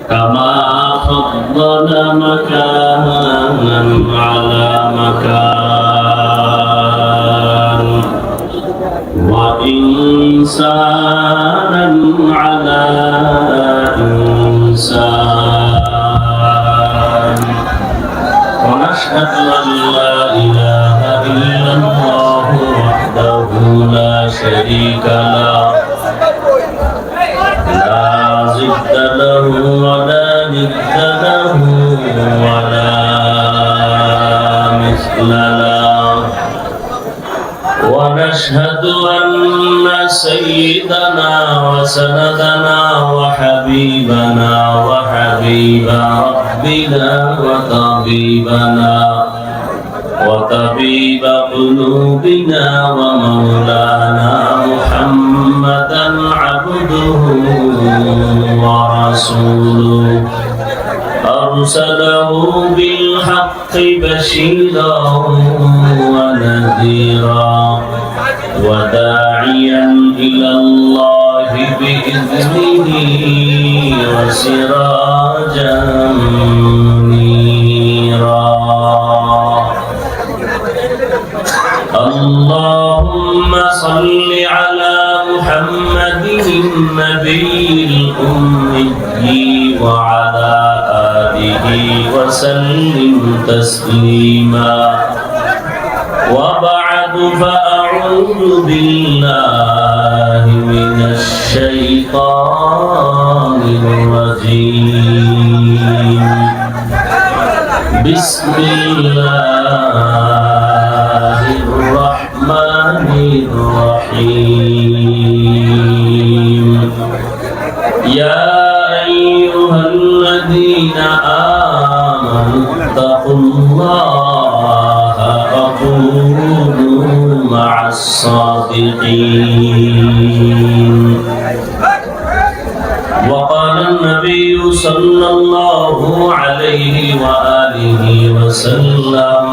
كما فضل مكانا على مكان وإنسانا على إنسان ونشهد أن لا إله إلا الله وحده لا شريك له لا ضد له ولا ند له ولا مثل له ونشهد أن سيدنا وسندنا وحبيبنا وحبيب ربنا وطبيب قلوبنا ومولانا محمدا عبده ورسوله أرسله بالحق بشيرا ونذيرا وداعيا إلى الله بإذنه وسراجا منيرا اللهم صل على محمد النبي الأمي وعلى آله وسلم تسليما وبعد فأعوذ بالله من الشيطان الرجيم بسم الله الرحمن الرحيم يا أيها الذين آمنوا اتقوا الله وكونوا مع الصادقين وقال النبي صلى الله عليه وآله وسلم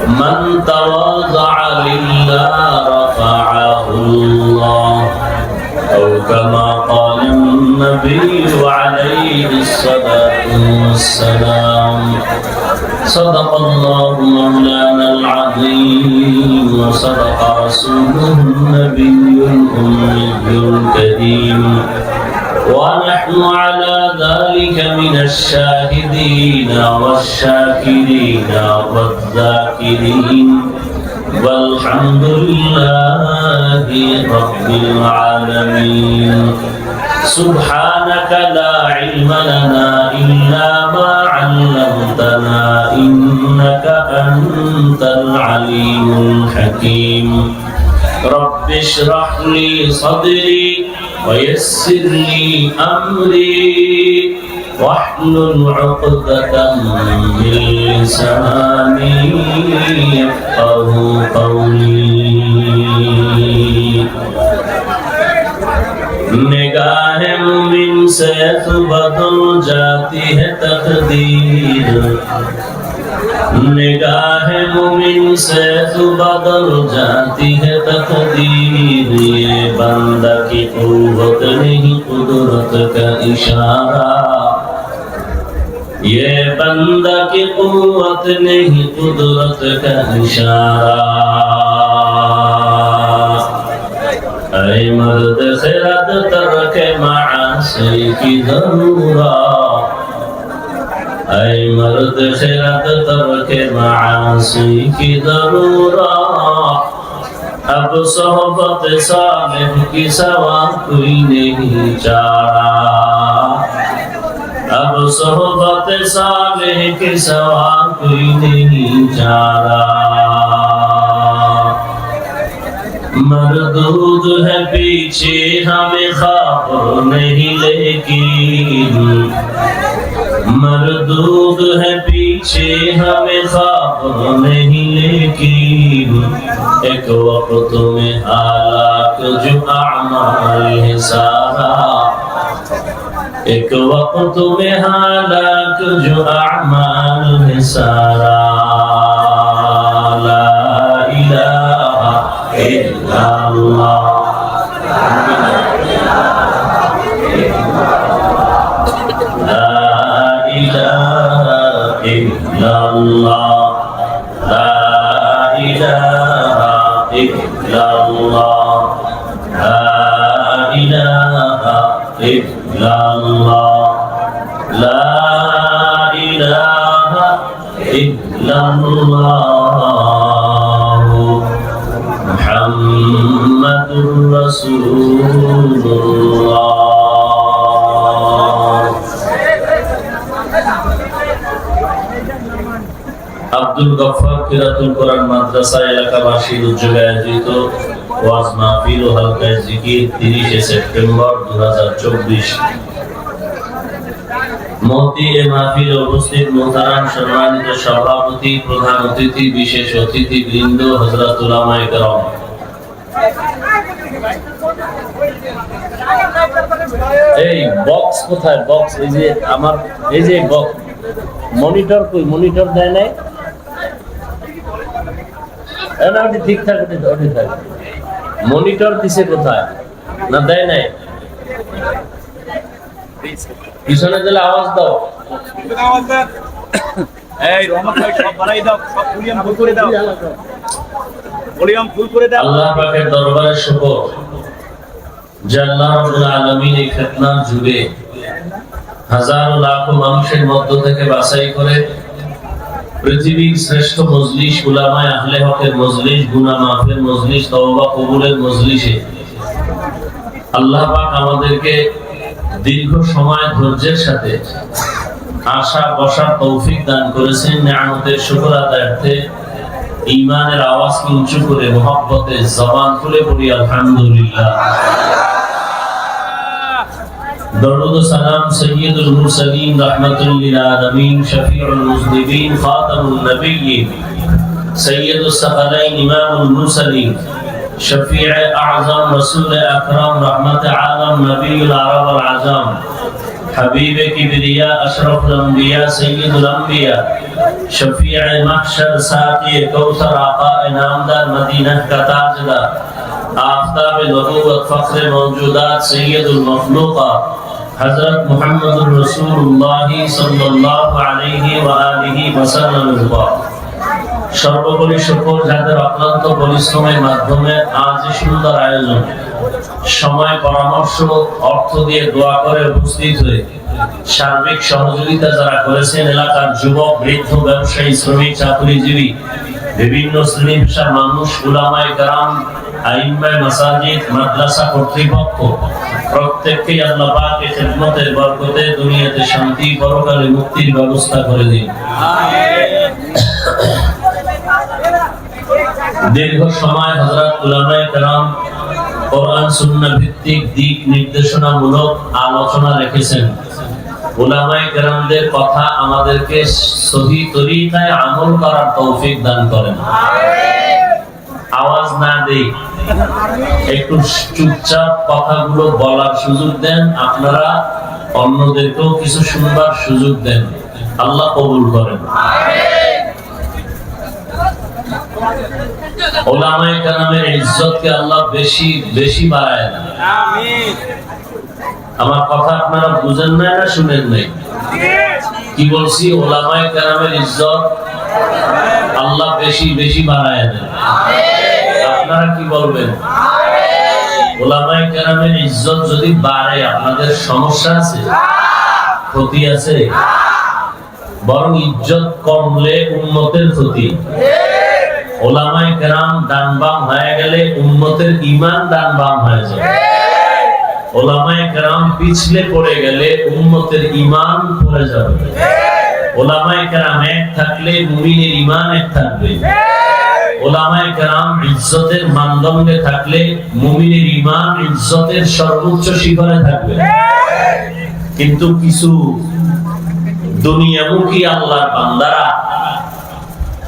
من تواضع لله رفعه الله أو كما قال النبي عليه الصلاة والسلام صدق الله مولانا العظيم وصدق رسوله النبي الأمي الكريم ونحن على ذلك من الشاهدين والشاكرين والذاكرين والحمد لله رب العالمين سبحانك لا علم لنا إلا ما علمتنا إنك أنت العليم الحكيم رب اشرح لي صدري ويسر لي أمري واحلل عقدة من لساني يفقه قولي निगाह मुमिन से बदल जाती है तकदीर निगाह मुमिन से बदल जाती है तकदीर ये बंदा की कुव्वत नहीं कुदरत का इशारा ये बंदा की कुव्वत नहीं कुदरत का इशारा ऐ मर्द खिरत तरक मासी की ज़रूरत ऐ मर्द खिरत तरक मासी की ज़रूरत अब सोहबत सालिह की सवा कोई नहीं चारा अब सोहबत सालिह की सवा कोई नहीं चारा मरदूद है पीछे हमें ख्वाब नहीं लेकिन मरदूद है पीछे हमें ख्वाब नहीं लेकिन एक वक्त में हालात जो अमाल है सारा एक वक्त में हालात जो अमाल है सारा ला इलाहा इल्लल्लाह ইলাহা ইল্লাল্লাহ লা ইলাহা ইল্লাল্লাহ লা ইলাহা ইল্লাল্লাহ লা ইলাহা ইল্লাল্লাহ মুহাম্মাদুর রাসূলুল্লাহ। আব্দুল গফফার কিরাতুল কোরআন মাদ্রাসা এলাকাবাসীর উদ্যোগে আয়োজিত ওয়াজ মাহফিল ও হালকায়ে জিকির 30 সেপ্টেম্বর 2024। মহতি এ মাহফিলে উপস্থিত মুহতারাম সম্মানিত সভাপতি, প্রধান অতিথি, বিশেষ অতিথি বৃন্দ, হযরত উলামায়ে কেরাম, এই বক্স কোথায়? বক্স এই যে আমার, এই যে বক্স মনিটর কই? মনিটর দেয় নাই? ওটি ঠিকঠাক, ওটি থাকে। মনিটর দিছে কোথায়? না দেয় নাই? পিছনে দিলে আওয়াজ দাও। এই রহমত ভাই সব বাড়াই দাও, সব ভলিউম ফুল করে দাও, ভলিউম ফুল করে দাও। আল্লাহ পাকের দরবারে শুকর যে আল্লাহ রাব্বুল আলামিন এই ফিতনার যুগে হাজারো লাখো মানুষের মধ্য থেকে বাছাই করে পৃথিবীর শ্রেষ্ঠ মজলিস, উলামায়ে আহলে হকের মজলিস, গুনাহ মাফের মজলিস, তওবা কবুলের মজলিসে আল্লাহ পাক আমাদেরকে দীর্ঘ সময় ধৈর্যের সাথে আশা বসার তৌফিক দান করেছেন। নিয়ামতের শুকর আদায়ার্থে ঈমানের আওয়াজকে উঁচু করে মুহাব্বতে জবান খুলে পড়ি আলহামদুলিল্লাহ। দরুদ ও সালাম সাইয়্যিদুল মুরসালিন রাহমাতুল লিল আলামিন শফিউল মুজনিবিন খাতামুন নবিয়্যিন সাইয়্যিদুস সাকালাইন ইমামুল মুরসালিন शफीअ आज़म रसूल अकरम रहमत आलम नबीउल अरब वल आज़म हबीब किबरिया अशरफुल अंबिया सय्यदुल अंबिया शफीअ महशर साक़ी कौसर आका इनामदार मदीना का ताजदार आफ़ताब नबुव्वत फ़ख्र मौजूदात सय्यदुल मखलूक़ात हज़रत मुहम्मदुर रसूलुल्लाह सल्लल्लाहु अलैहि व आलिहि वसल्लम। সর্বোপরি শুকর যাদের অক্লান্ত পরিশ্রমের মাধ্যমে আজ সুন্দর আয়োজন, সময়, পরামর্শ, অর্থ দিয়ে দোয়া করে উপস্থিত হয়ে সার্বিক সহযোগিতা যারা করেছেন, এলাকার যুবক, বৃদ্ধ, ব্যবসায়ী, শ্রমিক, চাকরিজীবী, বিভিন্ন শ্রেণী পেশার মানুষ, উলামায়ে কেরাম, আইম্মায়ে মাসাজিদ, মাদ্রাসা কর্তৃপক্ষ, প্রত্যেককে আল্লাহ পাক এই খিদমতের বরকতে দুনিয়াতে শান্তি, পরকালে মুক্তির ব্যবস্থা করে দিন। দীর্ঘ সময় হযরত উলামায়ে কেরাম কোরআন সুন্নাহ ভিত্তিক দিক নির্দেশনামূলক আলোচনা রেখেছেন। উলামায়ে কেরামদের কথা আমাদেরকে সহি তরিকায় আমল করার তৌফিক দান করেন। আওয়াজ না দেই, একটু চুপচাপ কথাগুলো বলার সুযোগ দেন। আপনারা অন্যদেরকেও কিছু শুনবার সুযোগ দেন। আল্লাহ কবুল করেন। উলামায়ে কেরামের ইজ্জতকে আল্লাহ বেশি বেশি বাড়ায় দেন। আমিন। আমার কথা আপনারা বুঝেন না, না শুনেন নাই? কি বলছি? উলামায়ে কেরামের ইজ্জত আল্লাহ বেশি বেশি বাড়ায় দেন। আপনারা কি বলবেন? উলামায়ে কেরামের ইজ্জত যদি বাড়ে আপনাদের সমস্যা আছে? ক্ষতি আছে? বরং ইজ্জত কমলে উম্মতের ক্ষতি। উলামায়ে কেরাম ডান বাম হয়ে গেলে উম্মতের ঈমান ডান বাম হয়ে যায়। উলামায়ে কেরাম পিছলে পড়ে গেলে উম্মতের ঈমান পড়ে যাবে। উলামায়ে কেরাম এক থাকলে মুমিনের ঈমান এক থাকবে। উলামায়ে কেরাম ইজ্জতের মানদণ্ডে থাকলে মুমিনের ঈমান ইজ্জতের সর্বোচ্চ শিখরে থাকবে। কিন্তু কিছু দুনিয়ামুখী আল্লাহর বান্দারা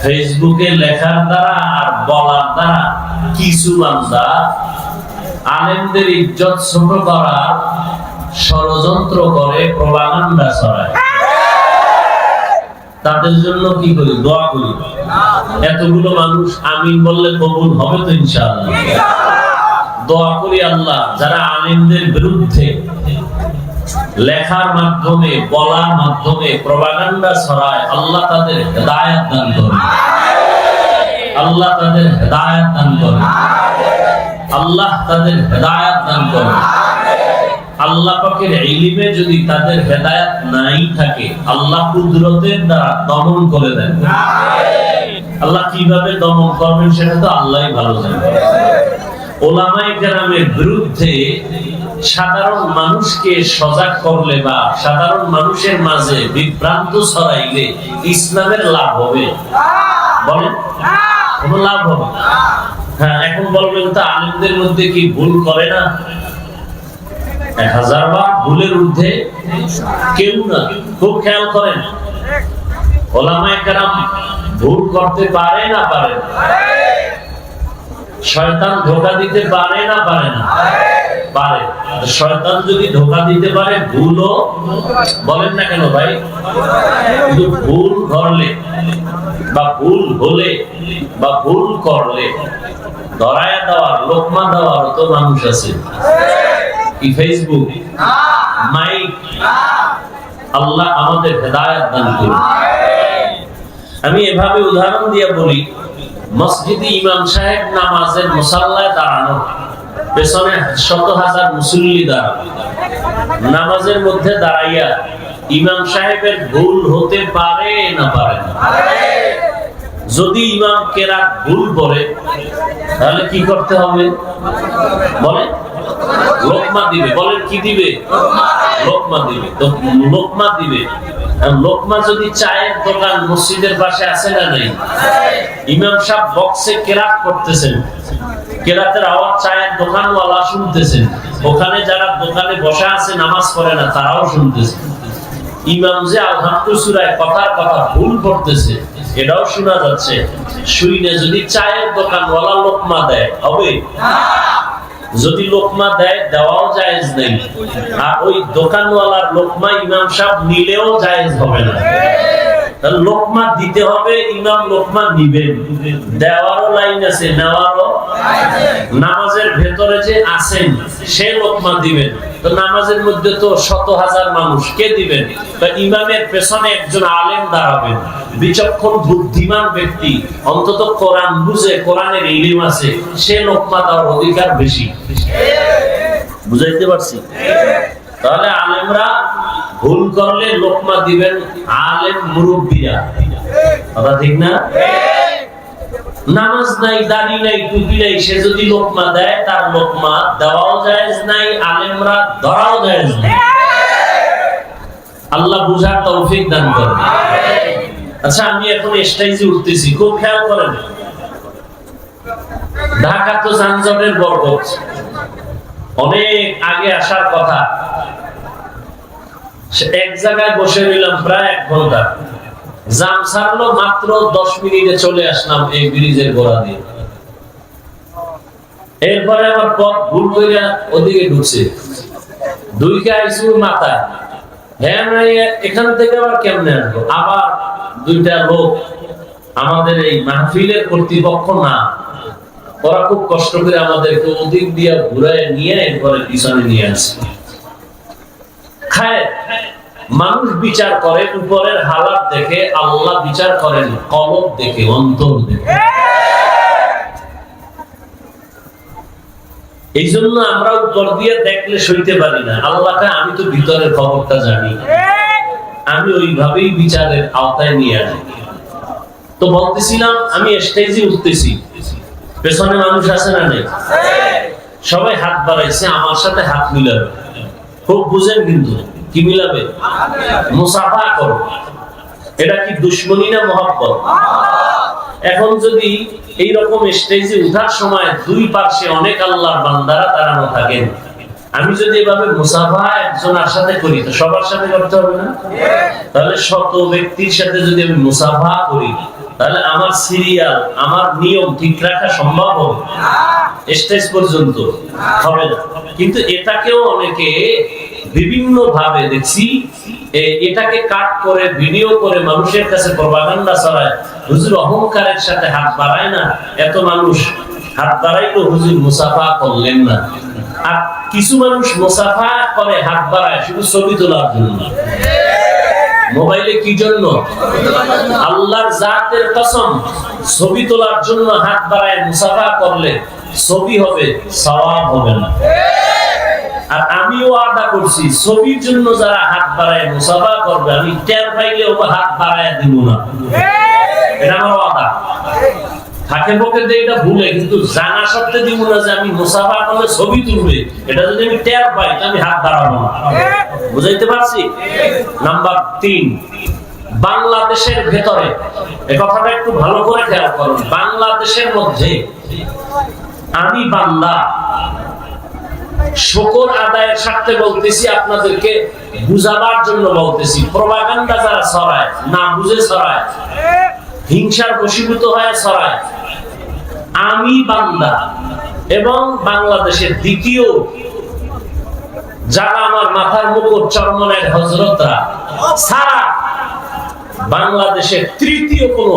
ফেসবুকে লেখার দ্বারা আর বলার দ্বারা কিছু বান্দা আলেমদের ইজ্জত ছোট করার ষড়যন্ত্র করে, প্রপাগান্ডা ছড়ায়। তাদের জন্য কি করি? দোয়া করি। এতগুলো মানুষ আমিন বললে কবুল হবে তো ইনশাআল্লাহ। দোয়া করি আল্লাহ যারা আলেমদের বিরুদ্ধে লেখার মাধ্যমে, বলার মাধ্যমে প্রপাগান্ডা ছড়ায়, আল্লাহ তাদের হেদায়েত দান করে। আল্লাহ তাদের হেদায়েত দান করে। আল্লাহ তাদের হেদায়েত দান করে। আল্লাহ পাকের ইলমে যদি তাদের হেদায়েত নাই থাকে, আল্লাহ কুদরতের দ্বারা দমন করে দেন। আল্লাহ কিভাবে দমন করবেন সেটা তো আল্লাহই ভালো জানেন। ওলামায়ে কেরামের বিরুদ্ধে সাধারণ মানুষকে সজাগ করলে বা সাধারণ মানুষের মাঝে বিভ্রান্ত ছড়াইলে ইসলামের লাভ হবে? বলেন, কোনো লাভ হবে? হ্যাঁ, এখন বলবেন তো আলেমদের মধ্যে কি ভুল করে না? 1000 বার ভুলের ঊর্ধ্বে কেউ না। খুব খেয়াল করেন, ওলামায়ে কেরাম ভুল করতে পারে না পারে না? শয়তান ধোঁকা দিতে পারে না পারে না? পারে। শয়তান যদি ধোঁকা দিতে পারে, ভুলও বলেন না কেন ভাই? কিন্তু ভুল ধরলে বা ভুল হলে বা ভুল করলে ধরায়া দেওয়ার, লোকমা দেওয়ার তো মানুষ আছে। কি ফেসবুক, মাইক? আল্লাহ আমাদের হেদায়েত দান করুন। আমি এভাবে উদাহরণ দিয়ে বলি, মসজিদে ইমাম সাহেব নামাজের মুসাল্লায় দাঁড়ানো, পেছনে শত হাজার মুসল্লি দাঁড়ানো, নামাজের মধ্যে দাঁড়াইয়া ইমাম সাহেবের ভুল হতে পারে না পারে না? যদি ইমাম কেরাত ভুল করে তাহলে কি করতে হবে? বলে লোকমা দিবে। বলেন কি দিবে? লোকমা দিবে। তো লোকমা দিবে। লোকমা যদি চায়ের দোকান মসজিদের পাশে আছে না নাই? ইমাম সাহেব বক্সে কেরাত করতেছেন, কেরাতের আওয়াজ চায়ের দোকানওয়ালা শুনতেছেন, ওখানে যারা দোকানে বসা আছে নামাজ পড়ে না তারাও শুনতেছে। ইমাম যে আলহামদুলিল্লাহ সূরায় কথার কথা ভুল করতেছে এটাও শোনা যাচ্ছে। শুইনে যদি চায়ের দোকানওয়ালা লোকমা দেয় হবে? যদি লোকমা দেয়, দেওয়াও জায়েজ নেই। আর ওই দোকানওয়ালার লোকমা ইমাম সাহেব নিলেও জায়েজ হবে না। লোকমা দিতে হবে, ইমাম লোকমা নিবেন। দেওয়ারও লাইন আছে, নেওয়ারও। নামাজের ভেতরে যে আছেন সে লোকমা দিবেন। তো নামাজের মধ্যে তো শত হাজার মানুষ, কে দিবেন? ইমামের পেছনে একজন আলেম দাঁড়াবেন, বিচক্ষণ বুদ্ধিমান ব্যক্তি, অন্তত কোরআন বুঝে, কোরআনের ইলম আছে, সে লোকমা দেওয়ার অধিকার বেশি। বুঝাইতে পারছি? তাহলে আলেমরা ভুল করলে লোকমা দিবেন আলেম মুরব্বিরা। কথা ঠিক না? নামাজ নাই, দাড়ি নাই, টুপি নাই, সে যদি লোকমা দেয় তার লোকমা দেওয়াও জায়েজ নাই, আলেমরা ধরাও জায়েজ নাই। আল্লাহ বুঝার তৌফিক দান করেন। আচ্ছা, আমি এখন স্টেজে উঠতেছি, খুব খেয়াল করেন। ঢাকা তো যানজটের বরকত, অনেক আগে আসার কথা, এক জায়গায় বসে রইলাম প্রায় 1 ঘন্টা। জাম ছাড়লো মাত্র 10 মিনিটে চলে আসলাম এই ব্রিজের গোড়া দিয়ে। এরপরে আমার পথ ভুল করে ওদিকে ঢুকছে, দুইকে আইসু মাথায়। হ্যাঁ, এখান থেকে আবার কেমনে আসবো? আবার দুইটা লোক আমাদের এই মাহফিলের কর্তৃপক্ষ না, ওরা খুব কষ্ট করে আমাদেরকে ওদিক দিয়ে ঘুরায় নিয়ে এরপরে পিছনে নিয়ে আসে। খায় মানুষ বিচার করে উপরের হালাত দেখে, আল্লাহ বিচার করেন কলব দেখে, অন্তর দেখে। এই জন্য আমরা উপর দিয়ে দেখলে সইতে পারি না। আল্লাহকে আমি তো ভিতরের খবরটা জানি, আমি ওইভাবেই বিচারের আওতায় নিয়ে আসি। তো বলতেছিলাম, আমি স্টেজে উঠতেছি, পেছনে মানুষ আছে না নেই? সবাই হাত বাড়াইছে, আমার সাথে হাত মিলাবে। খুব বুঝেন কিন্তু, কি মিলাবে? মুসাফা করো। এটা কি দুশ্মনী না মহব্বত? এখন যদি এইরকম স্টেজে উঠার সময় দুই পাশে অনেক আল্লাহর বান্দারা দাঁড়ানো থাকেন, আমি যদি এভাবে মুসাফা একজনের সাথে করি তো সবার সাথে করতে হবে না? তাহলে শত ব্যক্তির সাথে যদি আমি মুসাফা করি তাহলে আমার সিরিয়াল, আমার নিয়ম ঠিক রাখা সম্ভব হবে? স্টেজ পর্যন্ত হবে না। কিন্তু এটাকেও অনেকে বিভিন্ন ভাবে দেখছি, এটাকে কাট করে ভিডিও করে মানুষের কাছে প্রপাগান্ডা ছড়ায়। হুজুর অহংকারের সাথে হাত বাড়ায় না, এত মানুষ হাত বাড়াইলো, হুজুর মুসাফা করলেন না। আর কিছু মানুষ মুসাফা করে হাত বাড়ায় শুধু ছবি তোলার জন্য। মোবাইলে কি জন্য? আল্লাহর জাতের কসম, ছবি তোলার জন্য হাত বাড়ায় মুসাফা করলে ছবি হবে, সওয়াব হবে না। আর আমিও ওয়াদা করছি, ছবির জন্য যারা হাত বাড়ায় মুসাফা করবে আমি টের পাইলে ও হাত বাড়ায় দিব না। এটা আমার ওয়াদা। থাকে পক্ষে এটা ভুলে, কিন্তু জানা সত্ত্বে দিব না যে আমি মুসাফা করলে ছবি তুলবে। এটা যদি আমি টের পাই তো আমি হাত বাড়াবো না। বুঝাইতে পারছি? নাম্বার 3, বাংলাদেশের ভেতরে, এই কথাটা একটু ভালো করে খেয়াল করুন। বাংলাদেশের মধ্যে আমি বান্দা, শুকর আদায়ের স্বার্থে বলতেছি, আপনাদেরকে বুঝাবার জন্য বলতেছি। প্রপাগান্ডা যারা ছড়ায়, না বুঝে ছড়ায়, হিংসার বশীভূত হয়ে ছড়ায়, আমি বান্দা এবং বাংলাদেশের দ্বিতীয় যারা আমার মাথার মুকুট চরমনের হযরতরা সারা বাংলাদেশের তৃতীয় কোন,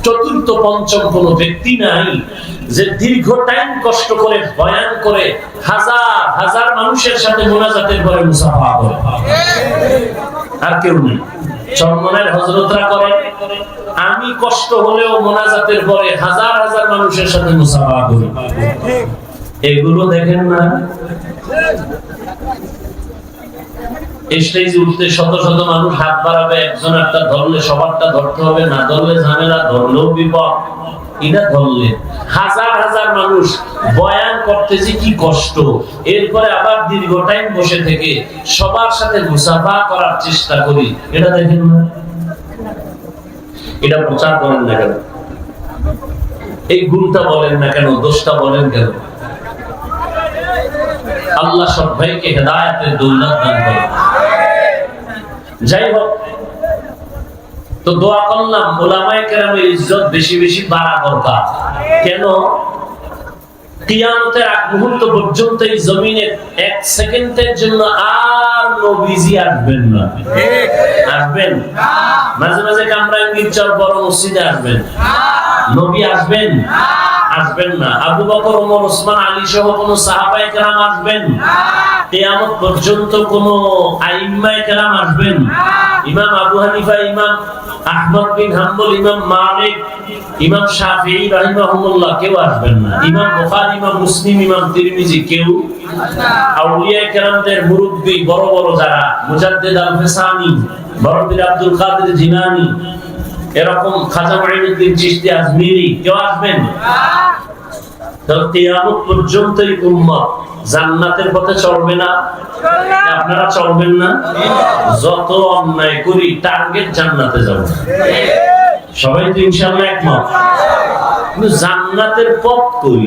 চতুর্থ, পঞ্চম কোন ব্যক্তি নাই যে দীর্ঘ টাইম কষ্ট করে বয়ান করে হাজার হাজার মানুষের সাথে মোনাজাতের পরে মুসাফা করে। আর কেউ নেই। চরমনের হযরতরা করে, আমি কষ্ট হলেও মোনাজাতের পরে হাজার হাজার মানুষের সাথে মুসাফা করি। এগুলো দেখেন না? স্টেজে উঠতে শত শত মানুষ হাত বাড়াবে, একজন একটা ধরলে সবারটা ধরতে হবে, না ধরলে ঝামেলা, ধরলেও বিপদ। এটা ধরলে হাজার হাজার মানুষ বয়ান করতেছে, কি কষ্ট। এরপরে আবার দীর্ঘ টাইম বসে থেকে সবার সাথে মুসাফা করার চেষ্টা করি। এটা দেখেন না? এটা প্রচার করেন না কেন? এই গুণটা বলেন না কেন? দোষটা বলেন কেন? আল্লাহ সব ভাইকে হেদায়েতের দৌলত দান করেন। যাই হোক, তো দোয়া করলাম উলামায়ে কেরামের ইজ্জত বেশি বেশি বাড়া দরকার। কেন? কিয়ামতের আগ মুহূর্ত পর্যন্ত এই জমিনে এক সেকেন্ডের জন্য আর নবীজি আসবেন না। আসবেন? মাঝে মাঝে কামরাঙ্গীর চর বড় মসজিদে আসবেন। নবী আসবেন? আসবেন না। আবু বকর, ওমর, ওসমান, আলী সহ কোন সাহাবায়ে কেরাম আসবেন? কিয়ামত পর্যন্ত কোন আইম্মায়ে কেরাম আসবেন? ইমাম আবু হানিফা, ইমাম আহমদ বিন হাম্বল, ইমাম মালিক, ইমাম শাফিঈ রাহিমাহুল্লাহ কেউ আসবেন না। ইমাম বুখারী, ইমাম মুসলিম, ইমাম তিরমিজি কেউ। আউলিয়া কেরামদের মুরব্বি বড় বড় যারা, মুজাদ্দিদ আল-ফিসানি, বড়পীর আব্দুল কাদের জিলানী, এরকম খাজা মুঈনুদ্দিন চিশতি আজমিরি কেউ আসবেন? তো কিয়ামত পর্যন্ত এই উম্মত জান্নাতের পথে চলবে না। আপনারা চলবেন না? যত অন্যায় করি টার্গেট জান্নাতে যাব। সবাই তো ইনশাআল্লাহ একমত। কিন্তু জান্নাতের পথ কই?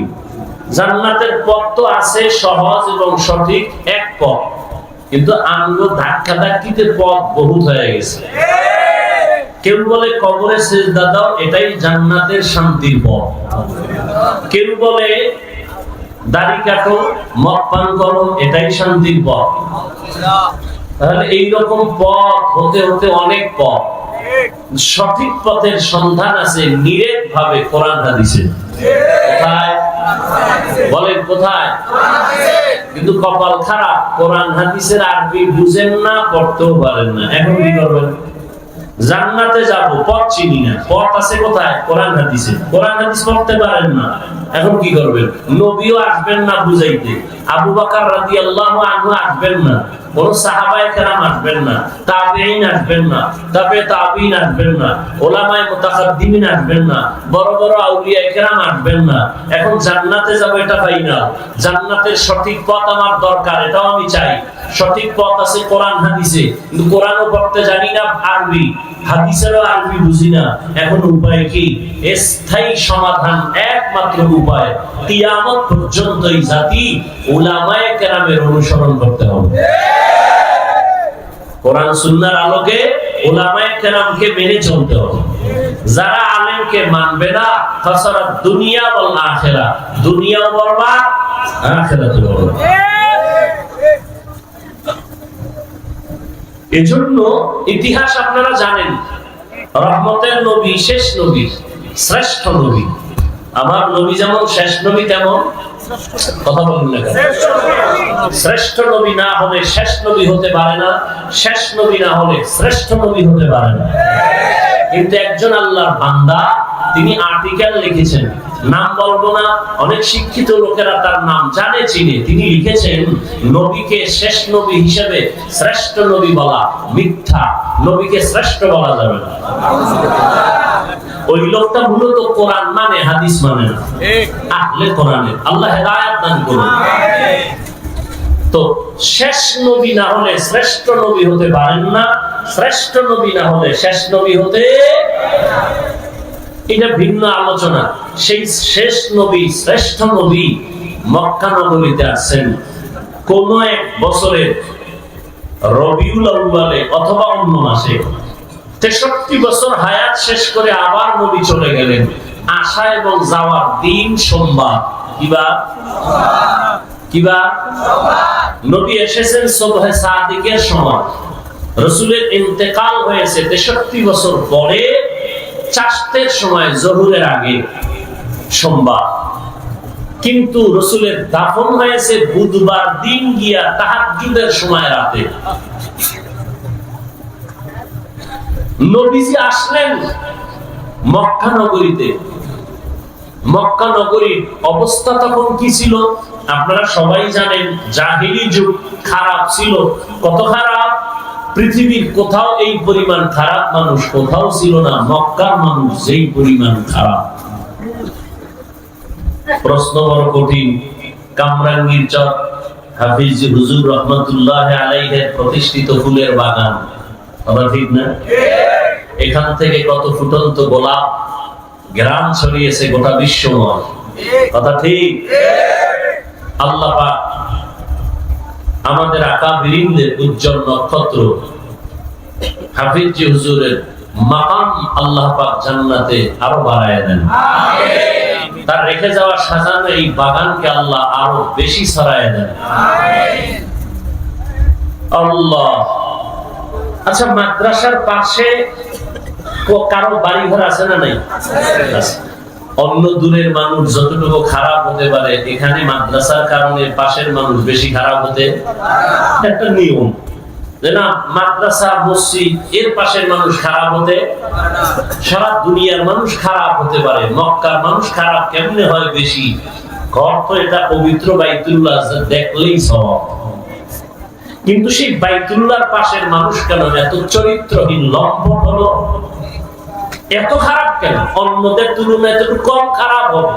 জান্নাতের পথ তো আছে সহজ এবং সঠিক এক পথ, কিন্তু আঙ্গুল ধাক্কা ধাক্কিতে পথ বহুত হয়ে গেছে। কেউ বলে কবরে সিজদা দাও, এটাই জান্নাতের শান্তির পথ। কেউ বলে দাড়ি কাটো, মদ পান করো, এটাই শান্তির পথ। তাহলে এইরকম পথ হতে হতে অনেক পথ। সঠিক পথের সন্ধান আছে নিরেট ভাবে কোরআন হাদিসে। কোথায়? বলেন কোথায়? কিন্তু কপাল খারাপ, কোরআন হাদিসের আরবি বুঝেন না, পড়তেও পারেন না। এখন কি করবেন? জান্নাতে যাব, পথ চিনি না। পথ আছে কোথায়? কোরআন হাদিসে। কোরআন হাদিস পড়তে পারেন না, এখন কি করবেন? নবীও আসবেন না বুঝাইতে, আবু বকর রাদিয়াল্লাহু আনহু আসবেন না, কোন সাহাবায়ে কেরাম আসবেন না, তাবেঈন আসবেন না, তাবেঈন আসবেন না, উলামায়ে মুতাকাদ্দিমিন আসবেন না, বড় বড় আউলিয়া কেরাম আসবেন না। এখন জান্নাতে যাব, এটা পাই না। জান্নাতের সঠিক পথ আমার দরকার, এটাও আমি চাই। সঠিক পথ আছে কোরআন হাদিসে, কিন্তু কোরআনও পড়তে জানি না আরবি, হাদিসেরও আরবি বুঝি না। এখন উপায় কি? স্থায়ী সমাধান একমাত্র উপায়, কিয়ামত পর্যন্ত এই জাতি উলামায়ে কেরামের অনুসরণ করতে হবে। কোরআন সুন্নাহর আলোকে উলামায়ে কেরামকে মেনে চলতে হবে। যারা আলেমকে মানবে না, ফাসারাত দুনিয়া ওয়াল আখিরা, দুনিয়াও বরবাদ, আখিরাতও বরবাদ। এজন্য ইতিহাস আপনারা জানেন, রহমতের নবী, শেষ নবী, শ্রেষ্ঠ নবী। আমার নবী যেমন শেষ নবী, তেমন কথা বলুন না কেন? শ্রেষ্ঠ নবী না হলে শেষ নবী হতে পারে না, শেষ নবী না হলে শ্রেষ্ঠ নবী হতে পারে না। কিন্তু একজন আল্লাহর বান্দা, তিনি আর্টিকেল লিখেছেন, নাম বলবো না, অনেক শিক্ষিত লোকেরা তার নাম জানে, চিনে। তিনি লিখেছেন, নবীকে শেষ নবী হিসেবে শ্রেষ্ঠ নবী বলা মিথ্যা, নবীকে শ্রেষ্ঠ বলা যাবে না। ওই লোকটা মূলত কোরআন মানে, হাদিস মানে না, আহলে কোরআনের। আল্লাহ হেদায়েত দান করুন। তো শেষ নবী না হলে শ্রেষ্ঠ নবী হতে পারেন না, শ্রেষ্ঠ নবী না হলে শেষ নবী হতে, এটা ভিন্ন আলোচনা। সেই শেষ নবী, শ্রেষ্ঠ নবী মক্কা নগরীতে আসেন কোন এক বছরের রবিউল আউয়ালে অথবা অন্য মাসে। 63 বছর হায়াত শেষ করে আবার নবী চলে গেলেন। আসা এবং যাওয়ার দিন সোমবার। কিবা নবী এসেছেন সুবহে সাদিকের সময়। রাসূলের ইন্তেকাল হয়েছে 63 বছর পরে, চাষতের সময়, জোহরের আগে, সোমবার। কিন্তু রাসূলের দাফন হয়েছে বুধবার দিন গিয়া তাহাজ্জুদের সময় রাতে। নবীজি আসলেন মক্কা নগরীতে। মক্কা নগরীর অবস্থা তখন কি ছিল আপনারা সবাই জানেন। জাহিলি যুগ, খারাপ ছিল। কত খারাপ! পৃথিবীর কোথাও এই পরিমাণ খারাপ মানুষ কোথাও ছিল না। মক্কার মানুষ যেই পরিমাণ খারাপ, প্রশ্ন বড় কঠিন। কামরাঙ্গীর চর, হাফিজ হুজুর রহমাতুল্লাহ আলাইহির প্রতিষ্ঠিত ফুলের বাগান, কথা ঠিক না? এখান থেকে কত ফুটন্ত গোলাপ গ্রাম ছড়িয়েছে গোটা বিশ্বময়, কথা ঠিক? আল্লাহ পাক আমাদের আকাবিরিনদের উজ্জ্বল নক্ষত্র হাফিজ হুজুরের মাকাম আল্লাহ পাক জান্নাতে আরো বাড়ায় দেন। আমিন। তার রেখে যাওয়া সাজানো এই বাগানকে আল্লাহ আরো বেশি ছড়ায় দেন। আমিন। আল্লাহ। আচ্ছা, মাদ্রাসার পাশে কারো বাড়ি ঘর আছে না নাই? আছে। অন্য দূরের মানুষ যতটুকু খারাপ হতে পারে, এখানে মাদ্রাসার কারণে পাশের মানুষ বেশি খারাপ হতে, একটা নিয়ম যে না, মাদ্রাসা মসজিদ এর পাশের মানুষ খারাপ হতে, সারা দুনিয়ার মানুষ খারাপ হতে পারে, মক্কার মানুষ খারাপ কেমনে হয় বেশি? ঘর তো এটা পবিত্র বাইতুল্লাহ, দেখলেই সওয়াব। কিন্তু সেই বাইতুল্লাহর পাশের মানুষ কেন এত চরিত্রহীন, লম্পট হলো? এত খারাপ কেন? অন্যদের তুলনায় এত কম খারাপ হবে।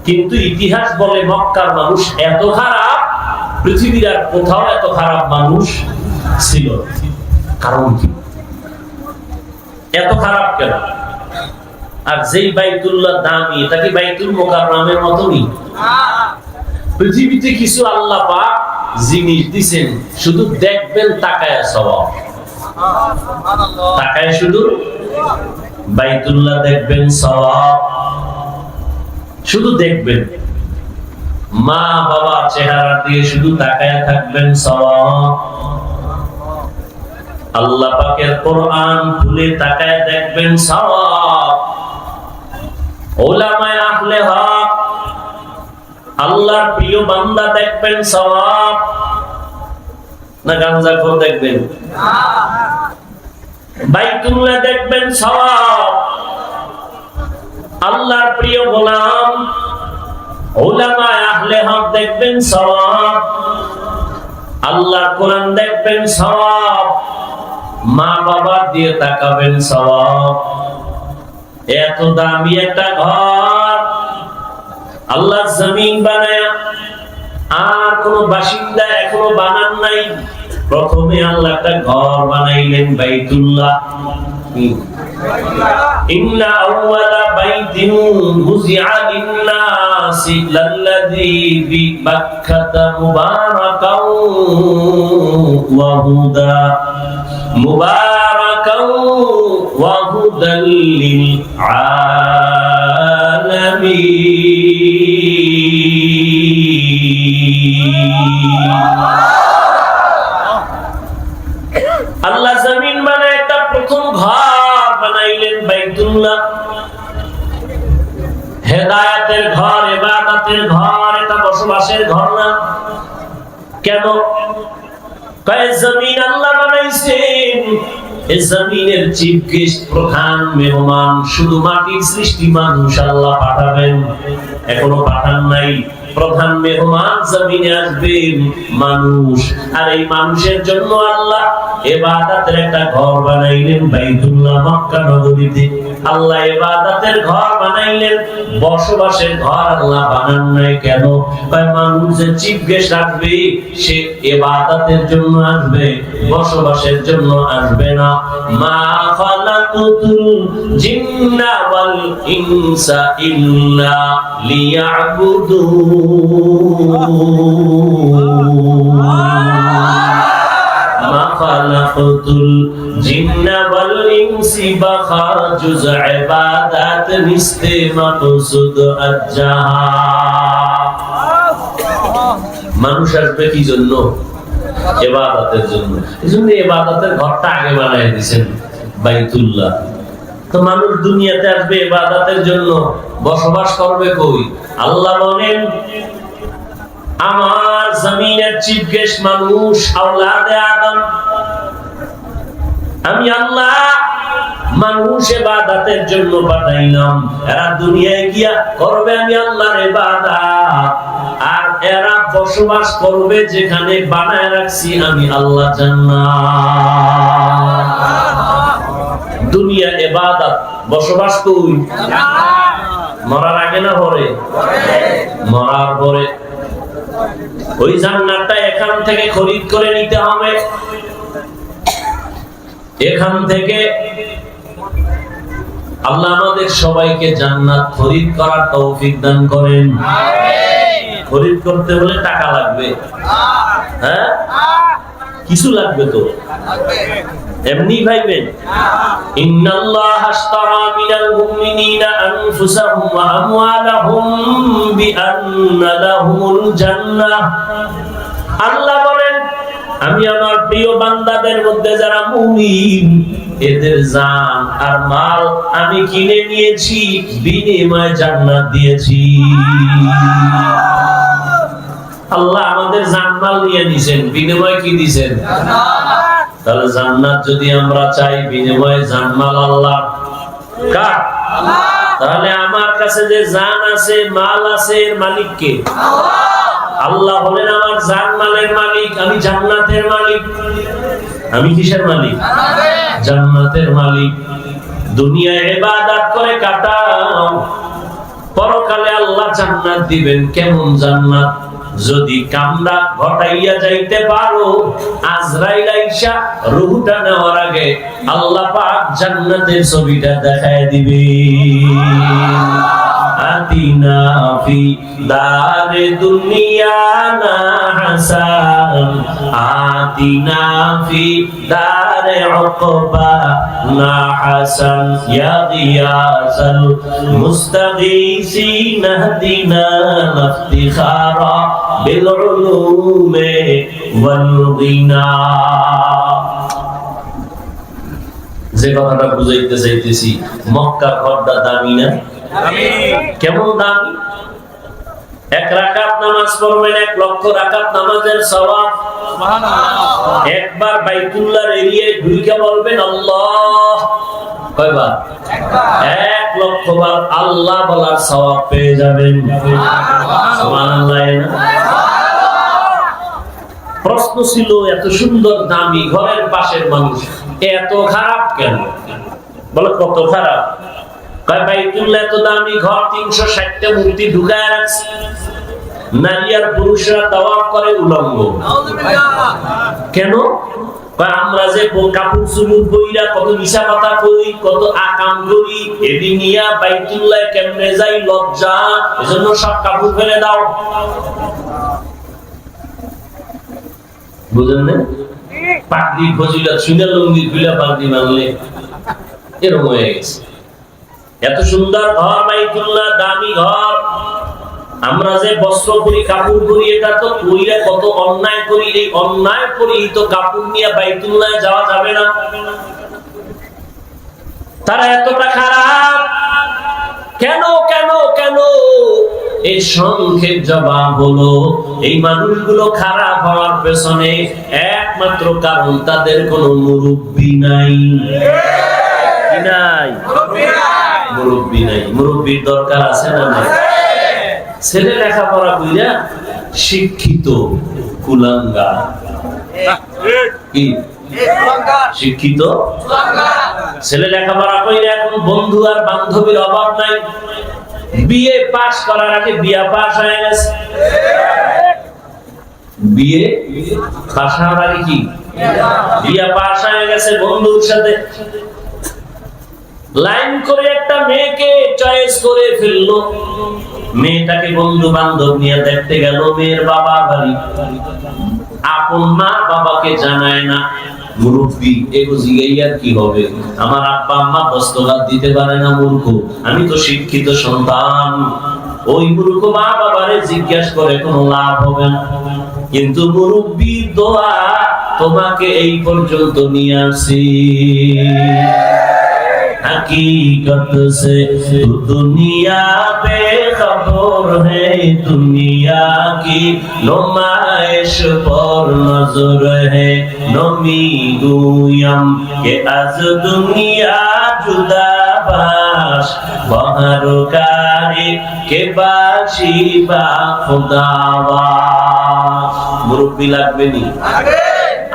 কিন্তু ইতিহাস বলে মক্কার মানুষ এত খারাপ, পৃথিবীর আর কোথাও এত খারাপ মানুষ ছিল। কারণ কি? এত খারাপ কেন? আর যেই বাইতুল্লাহ দামি, এটা কি বাইতুল মুকাররমের মতনই? পৃথিবীতে কিছু আল্লাহ পাক জিনিস দিবেন, শুধু দেখবেন, তাকায় সওয়াব। তাকায় শুধু বাইতুল্লাহ দেখবেন, সওয়াব। শুধু দেখবেন, মা বাবা চেহারা দিয়ে শুধু তাকায় থাকবেন, সওয়াব। আল্লাহ পাকের কোরআন খুলে তাকায় দেখবেন, সওয়াব। উলামায়ে আহলে হক, আল্লাহর প্রিয় বান্দা দেখবেন, সওয়াব। না গাঞ্জাখোর দেখবেন? বাইতুল্লাহ দেখবেন, সওয়াব। আল্লাহর প্রিয় গোলাম উলামায়ে আহলে হক দেখবেন, সওয়াব। আল্লাহর কোরআন দেখবেন, সওয়াব। মা বাবা দিয়ে তাকাবেন, সওয়াব। এত দামি একটা ঘর আল্লাহ জমিন বানায়া, আর কোন বাসিন্দা এখনো বানান নাই। প্রথমে আল্লাহ একটা ঘর বানাইলেন, বাইতুল্লাহ। ইন্না আউওয়ালা বাইতিন উযিআ লিন-নাসি লাল্লাযী বিবাক্কাতা মুবারাকাও ওয়া হুদা, মুবারাকাও ওয়া হুদাল লিল আলামিন। আল্লাহ জমিন বানায় একটা প্রথম ঘর বানাইলেন, বাইতুল্লাহ। হেদায়েতের ঘর, ইবাদতের ঘর, এটা বসবাসের ঘর না। কেন? কয় জমিন আল্লাহ বানাইছেন, এই জমিনের চিফ গেস্ট, প্রধান মেহমান শুধু মাটির সৃষ্টি মানুষ আল্লাহ পাঠাবেন, এখনো পাঠান নাই। প্রধান মেহমান জমিনে আসবেন মানুষ, আর এই মানুষের জন্য আল্লাহ ইবাদতের একটা ঘর বানাইলেন বাইতুল্লাহ মক্কা নগরীতে। আল্লাহ ইবাদতের ঘর বানাইলেন, বসবাসের ঘর আল্লাহ বানান নাই। কেন? কয় মানুষ যে চিফ গেস্ট আসবে, সে ইবাদতের জন্য আসবে, বসবাসের জন্য আসবে না। মা খালাকুতুল জিন্না ওয়াল ইনসা ইল্লা লিয়াবুদুন। মা খালাকুতুল জিন্না ওয়াল ইনসি বাখাজুজ ইবাদাত নিস্তে মাকসুদ আজ্জাহা। মানুষ আসবে কি জন্য? ইবাদতের জন্য। এজন্য ইবাদতের ঘরটা আগে বানায় দিয়েছেন বাইতুল্লাহ। তো মানুষ দুনিয়াতে আসবে ইবাদতের জন্য, বসবাস করবে কই? আল্লাহ বলেন আমার জমিনের চিফ গেস্ট মানুষ, আওলাদে আদম। আমি আল্লাহ মানুষ ইবাদতের জন্য পাঠাইলাম, এরা দুনিয়ায় গিয়া করবে আমি আল্লাহর ইবাদত, আর এরা বসবাস করবে যেখানে বানায় রাখছি আমি আল্লাহ জান্নাত। দুনিয়া ইবাদত, বসবাস কই? মরার আগে না পরে? মরার পরে। ওই জান্নাতটা এখান থেকে খরিদ করে নিতে হবে। এখান থেকে আল্লাহ আমাদের সবাইকে জান্নাত খরিদ করার তৌফিক দান করেন। খরিদ করতে হলে টাকা লাগবে, হ্যাঁ কিছু লাগবে তো, এমনি ভাইবেন। ইন্নাল্লাহা আশতারা মিনাল মুমিনিনা আনফুসাহুম ওয়া আমওয়ালাহুম বিআন্না লাহুমুল জান্নাহ। আল্লাহ বলেন আমি আমার প্রিয় বান্দাদের মধ্যে যারা মুমিন, এদের জান আর মাল আমি কিনে নিয়েছি, বিনিময়ে জান্নাত দিয়েছি। আল্লাহ আমাদের জান মাল নিয়ে নিছেন, বিনিময়ে কি দিবেন? জান্নাত। তাহলে জান্নাত যদি আমরা চাই, বিনিময়ে জান মাল আল্লাহ কার? আল্লাহ। তাহলে আমার কাছে যে জান আছে, মাল আছে, এর মালিক কে? আল্লাহ। আল্লাহ হলেন আমার জান মালের মালিক, আমি জান্নাতের মালিক। আমি কিসের মালিক? জান্নাতের মালিক। দুনিয়ায় ইবাদত করে কাটাও, পরকালে আল্লাহ জান্নাত দিবেন। কেমন জান্নাত? যদি কামরা ঘটাইয়া যাইতে পারো, আজরাইল আইসা রূহটা নেওয়ার আগে আল্লাহ পাক জান্নাতের ছবিটা দেখায় দিবে। আতিনা ফি দারে দুনিয়া না হাসান, আতিনা ফি দারে উকবা না হাসান, ইয়া গিয়াসাল মুস্তাগীসিন ইহদিনা ইফতিখারা বিল উলুমি ওয়াল গিনা। যে কথাটা বুঝাইতে চাইতেছি, মক্কার ঘরটা দামি না? কেমন দামি? 1 রাকাত নামাজ পড়বেন, 1 লক্ষ রাকাত নামাজের সওয়াব। সুবহানাল্লাহ। একবার বাইতুল্লাহর এরিয়ায় ঢুকে বলবেন আল্লাহ, কয়বার? একবার। 1 লক্ষ বার আল্লাহ বলার সওয়াব পেয়ে যাবেন। সুবহানাল্লাহ। প্রশ্ন ছিল, এত সুন্দর দামি ঘরের পাশের মানুষ এত খারাপ কেন? বলে কত খারাপ? বাইতুল্লাহ এত দামি ঘর, 360টা মূর্তি ঢুকায় রাখছে, নারী আর পুরুষরা তাওয়াফ করে উলঙ্গ। কেন? আমরা যে কাপড় চুপড় পইরা কত মিশা কথা কই, কত আকাম করি, এদি নিয়া বাইতুল্লাহ কেমনে যাই লজ্জা, এজন্য সব কাপড় ফেলে দাও। বুঝলেন না? পাগড়ি ফজিলত শুনে লুঙ্গি খুলে পাগড়ি মানলে এরকম হয়ে গেছে। এত সুন্দর ঘর বাইতুল্লাহ, দামি ঘর, আমরা যে বস্ত্র পরি, কাপড় পরি, এটা তো কইরা কত অন্যায় করি। এই অন্যায় পরিহিত কাপড় নিয়ে বাইতুল্লাহ যাওয়া যাবে না। তারা এতটা খারাপ কেন? কেন? কেন? এই সংক্ষেপ জবাব হলো এই মানুষগুলো খারাপ হওয়ার পেছনে একমাত্র কারণ তাদের কোনো মুরব্বি নাই। কি নাই? মুরব্বি নাই। মুরব্বির দরকার আছে না নাই? ছেলে লেখাপড়া কইরা শিক্ষিত কুলাঙ্গা, কি শিক্ষিত ছেলে লেখাপড়া কইরা এখন বন্ধু আর বান্ধবীর অভাব নাই। বিএ পাস করার আগে বিয়া পাস হয়ে গেছে। বিএ পাস হওয়ার আগে কি বিয়া পাস হয়ে গেছে। বন্ধুর সাথে লাইন করে একটা মেয়েকে চয়েস করে ফেললো। মেয়েটাকে বন্ধু বান্ধব নিয়ে দেখতে গেল। মেয়ের বাবা বাড়ি, আপন মা বাবাকে জানায় না। মুরব্বি এগো জিগাইয়ার কি হবে? আমার আব্বা আম্মা দস্তখত দিতে পারে না, মূর্খ। আমি তো শিক্ষিত সন্তান। ওই মূর্খ মা বাবারে জিজ্ঞাসা করে কোনো লাভ হবে না। কিন্তু মুরব্বির দোয়া তোমাকে এই পর্যন্ত নিয়ে আসি। हकीकत से तू दुनिया पे खबर है, दुनिया की नुमाइश पर नजर है। नमी गुयम के आज दुनिया जुदा बाश, बहर कारी के बाशी बा खुदावाश। मुरब्बी লাগবে নি?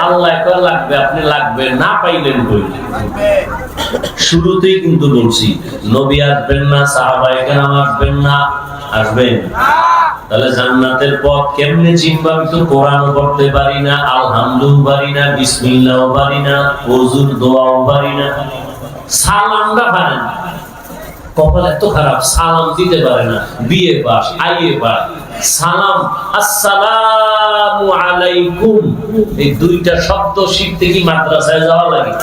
আল্লাহ কর লাগবে, আপনি লাগবে না পাইলেন কই? শুরুতেই কিন্তু বলছি নবী আসবেন না, সাহাবায়ে কেরাম আসবেন না, আসবেন। তাহলে জান্নাতের পথ কেমনে চিনব? আমি তো কোরআনও পড়তে পারি না, আলহামদুলিল্লাহ পারি না, বিসমিল্লাহও পারি না, ওযুর দোয়াও পারি না, সালামটা পারি না। কপাল এত খারাপ, সালাম দিতে পারে না। বিএ পাস, আইএ পাস, সালাম আসসালামু আলাইকুম, এই দুইটা শব্দ শিখতে কি মাদ্রাসায় যাওয়া লাগে?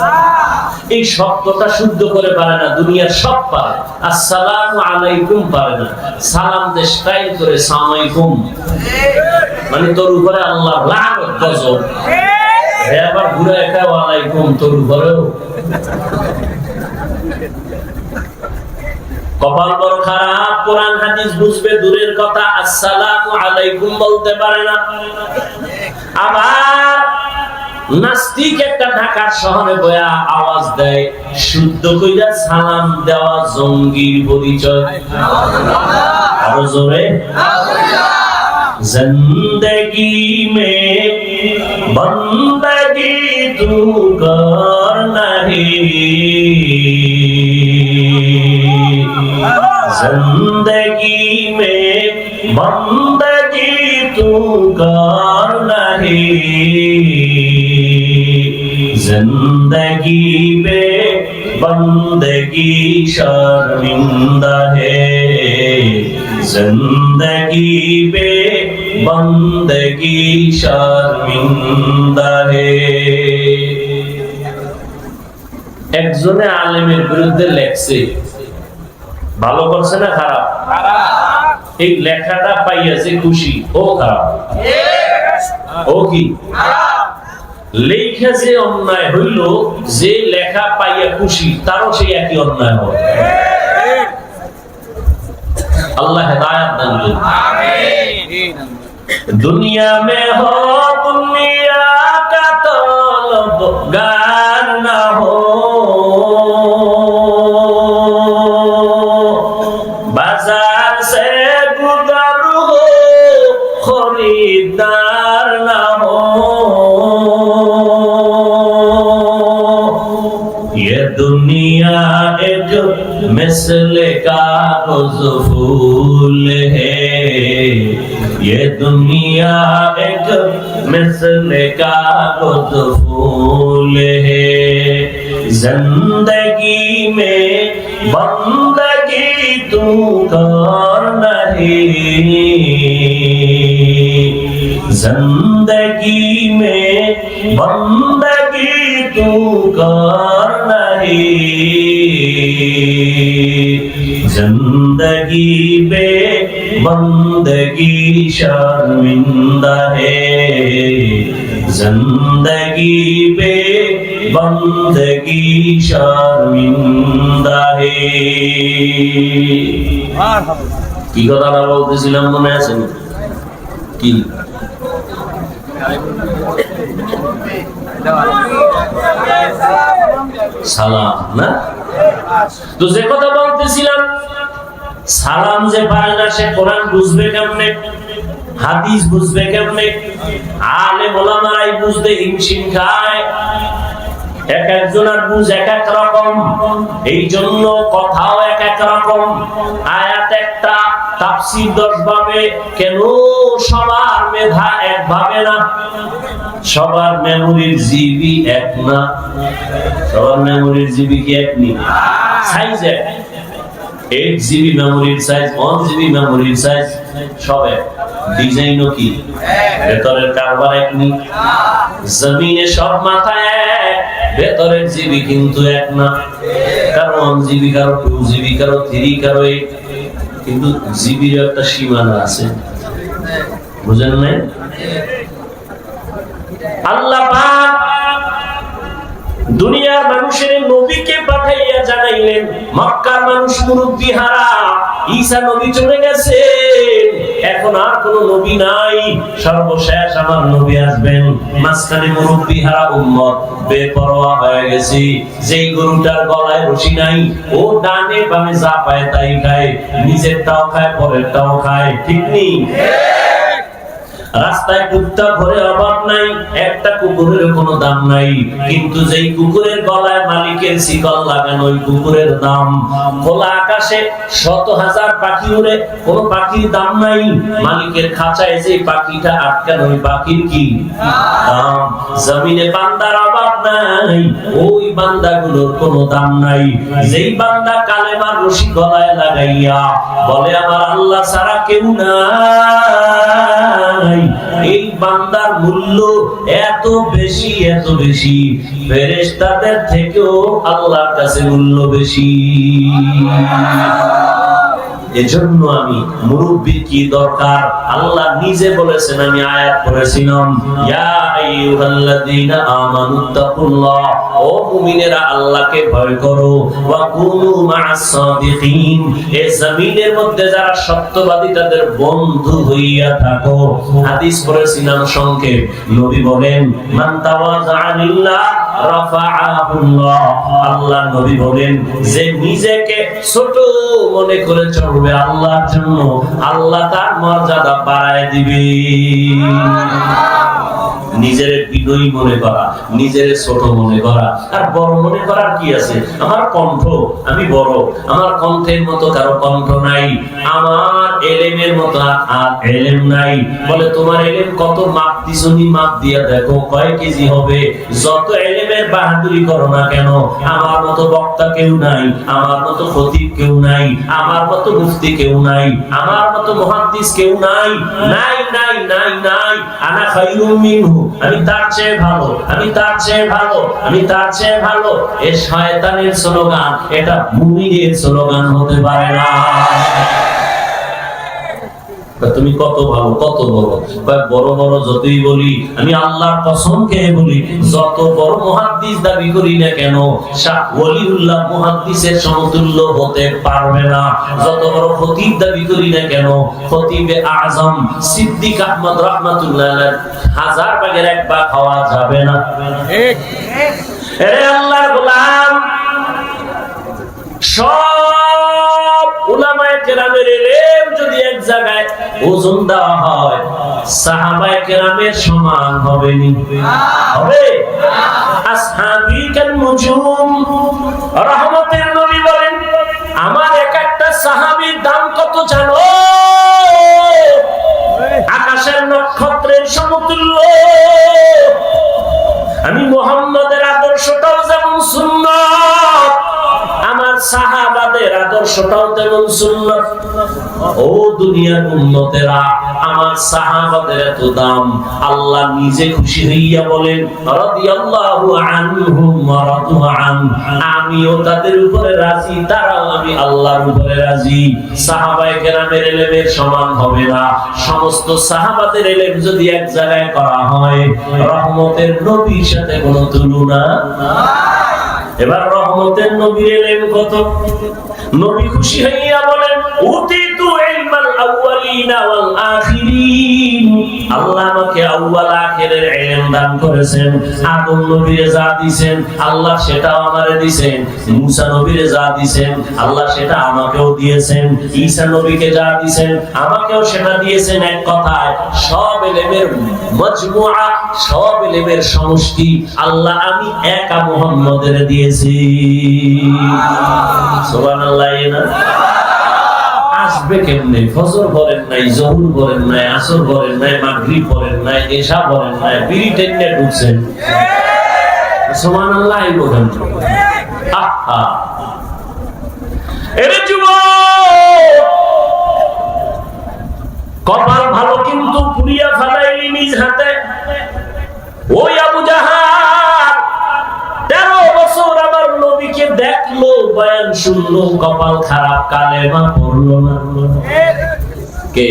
এই শব্দটা শুদ্ধ করে পারে না। দুনিয়ার সব পারে, আসসালামু আলাইকুম পারে না। সালাম দে স্টাইল করে সালামাইকুম, মানে তোর উপরে আল্লাহর লানত গজব। আবার ঘুরে একা ওয়ালাইকুম, তোর উপরেও। কপাল বড় খারাপ, কোরআন হাদিস বুঝবে দূরের কথা, আসসালামু আলাইকুম বলতে পারে না। আবার নাস্তিক একটা ঢাকার শহরে বয়া আওয়াজ দেয়, শুদ্ধ কইরা সালাম দেওয়া জঙ্গির পরিচয়। আরো জোরে, জিন্দেগি মে বন্দগি তু কর নাহি, जिंदगी में बंदगी तू कर नहीं, जिंदगी में बंदगी शर्मिंदा है, जिंदगी में बंदगी शर्मिंदा है। একজনে আলেমের বিরুদ্ধে লেখছে, ভালো করছে না খারাপ? এই লেখাটা পাইয়াছে খুশি, ও খারাপ, ও কি লেখা যে অন্যায় হইল, যে লেখা পাইয়া খুশি তারও সেই একই অন্যায় হবে। আল্লাহ হেদায়েত দান করুন। দুনিয়া মে হো দুনিয়া কা তলবগার না হো, बाजार से गुजर हो खरीदार ना हो, ये दुनिया एक मिसल कागज फूल है, ये दुनिया एक मिसल कागज फूल है, जिंदगी में बंदगी तू कर नहीं, जिंदगी में बंदगी तू कर नहीं, जिंदगी में बंदगी शर्मिंदा है, जिंदगी में बंदगी शर्मिंदा है। কি কথাটা বলতেছিলাম মনে আছে? কি সালাম না? তো যে কথা বলতেছিলাম, সালাম যে পারে না সে কোরআন বুঝবে কেমনে, হাদিস বুঝবে কেমনে? আলেম ওলামারাই বুঝতে হিমশিম খায়। এক একজনের বুঝ এক এক রকম, এই জন্য কথাও এক এক রকম। আয়াত একটা, তাফসীর 10 ভাবে। কেন সবার মেধা একভাবে না? সবার মেমোরির জিবি এক না। সবার মেমোরির জিবি কি এক নি? সাইজ এক। 8 জিবি মেমোরির সাইজ, 1 জিবি মেমোরির সাইজ সব এক। ডিজাইনও কি ভেতরের কারবার এক নি। জমিনে সব মাথায় এক, ভেতরের জিবি কিন্তু এক না। কারো 1 জিবি, কারো 2 জিবি, কারো 3, কারো 8। কিন্তু জিবির একটা সীমানা আছে, বুঝেন নাই? আল্লাহ পাক দুনিয়ার মানুষের নবীকে পাঠাইয়া জানাইলেন, মক্কার মানুষ মুরব্বি হারা, ঈসা নবী চলে গেছে, এখন আর কোন নবী নাই, সর্বশেষ আমার নবী আসবেন। মাঝখানে মুরব্বি হারা উম্মত বেপরোয়া হয়ে গেছে। যেই গরুটার গলায় রশি নাই, ও ডানে বামে যা পায় তাই খায়, নিজেরটাও খায় পরেরটাও খায়, ঠিক নেই? রাস্তায় কুত্তা ঘরে অভাব নাই, একটা কুকুরের কোনো দাম নাই, কিন্তু যেই কুকুরের গলায় মালিকের শিকল লাগানো, ওই কুকুরের দাম। খোলা আকাশে 100,000 পাখি উড়ে, কোন পাখির দাম নাই, মালিকের খাঁচায় যে পাখিটা আটকানো, ওই পাখির কি দাম? জমিনে বান্দার অভাব নাই, ওই বান্দাগুলোর কোনো দাম নাই। যেই বান্দা কালেমার রশি গলায় লাগাইয়া বলে আমার আল্লাহ ছাড়া কেউ নাই, এই বান্দার মূল্য এত বেশি, এত বেশি, ফেরেশতাদের থেকেও আল্লাহর কাছে মূল্য বেশি। এজন্য আমি মুরব্বির কি দরকার? আল্লাহ নিজে বলেছেন, আমি আয়াত পড়েছিলাম, ইয়া আইয়ুহাল্লাযীনা আমানুত্তাকুল্লাহ, ও মুমিনেরা আল্লাহকে ভয় করো, ওয়া কুনু মা'আস সাদিকিন, এই জমিনের মধ্যে যারা সত্যবাদী তাদের বন্ধু হইয়া থাকো। হাদিস পড়েছিলাম সংক্ষেপ, নবী বলেন, মান তাওয়াযা লিল্লাহ রাফাআহুল্লাহ, আল্লাহ নবী বলেন, যে নিজেকে ছোট মনে করে চলবে আল্লাহর জন্য, আল্লাহ তার মর্যাদা বাড়ায় দিবে। নিজের বিনয়ী মনে করা, নিজের ছোট মনে করা, আর বড় মনে করার কি আছে? আমার কণ্ঠ, আমি বড়, আমার কণ্ঠের মতো কারো কণ্ঠ নাই, আমার এলেমের মতো আর এলেম নাই। বলে তোমার এলেম কত? মাপ দিছনি, মাপ দিয়া দেখো কয় কেজি হবে। যত এলেমের বাহাদুরি করো না কেন, আমার মতো বক্তা কেউ নাই, আমার মতো খতিব কেউ নাই, আমার মতো মুফতি কেউ নাই, আমার মতো মুহাদ্দিস কেউ নাই, নাই নাই নাই নাই। আনা খায়রুম মিনহু, আমি তার চেয়ে ভালো, আমি তার চেয়ে ভালো, আমি তার চেয়ে ভালো। এ শয়তানের স্লোগান, এটা মুমিনের স্লোগান হতে পারে না। তুমি কত ভালো, কত বড়, বড় বড় যতই বলি, আমি আল্লাহর কসম খেয়ে বলি, যত বড় মুহাদ্দিস দাবি করি না কেন, শাহ ওলিউল্লাহ মুহাদ্দিসের সমতুল্য হতে পারবে না। যত বড় খতিব দাবি করি না কেন, খতিবে আজম সিদ্দিক আহমদ রাহমাতুল্লাহ আলাইহি 1000 ভাগের 1 ভাগ হওয়া যাবে না। ঠিক। আরে আল্লাহর গোলাম, সব উলামায়ে কেরামের ইলম যদি এক জায়গায় ওজন দেওয়া হয়, সাহাবায়ে কেরামের সমান হবে নি? হবে? আসহাবী কান নুজুম, রহমতের নবী বলেন, আমার এক একটা সাহাবীর দাম কত জানো? আকাশের নক্ষত্রের সমতুল্য। আমি মুহাম্মদের আদর্শটাও যেমন সুন্নাত, আমার সাহাবাদের আদর্শটাও তেমন সুন্নাত। ও দুনিয়ার উম্মতেরা, আমার সাহাবাদের এত দাম, আল্লাহ নিজে খুশি হইয়া বলেন, রাদিয়াল্লাহু আনহুম ওয়া রাদু আন, আমিও তাদের উপরে রাজি, তারাও আমি আল্লাহর উপরে রাজি। সাহাবায়ে কেরামের ইলমের সমান হবে না। সমস্ত সাহাবাদের ইলম যদি এক জায়গায় করা হয়, রহমতের নবীর সাথে কোনো তুলনা নাই। এবার রহমতের নবীর এলেন কত। নবী খুশি হইয়া বলেন উতিতু ইলমাল আউয়ালিনা ওয়াল আখিরিন, আল্লাহ আমাকে আউয়াল আখিরের ইলম দান করেছেন। আদম নবীরে যা দিবেন আল্লাহ সেটাও আমারে দিবেন, মুসা নবীরে যা দিবেন আল্লাহ সেটা আমাকেও দিয়েছেন, ঈসা নবীকে যা দিবেন আমাকেও সেটা দিয়েছেন। এক কথায় সব ইলমের মজমুআ, সব ইলমের সমষ্টি আল্লাহ আমি একা মুহাম্মদের দিয়েছি। সুবহানাল্লাহ। না আসবে কেমনে? ফজর পড়েন নাই, জোহর পড়েন নাই, আসর পড়েন নাই, মাগরিব পড়েন নাই, এশা পড়েন নাই, বিড়ি টেনে ঢুকছেন। সুবহানাল্লাহ। এই বলেন আহা এরে যুবক, কপাল ভালো কিন্তু পুড়িয়া ফেলাইলি নিজ হাতে। ওই আবু জাহাল 13 বছর আমার নবীকে দেখলো, বয়ান শুনলো, কপাল খারাপ, কালেমা পড়লো না। কে?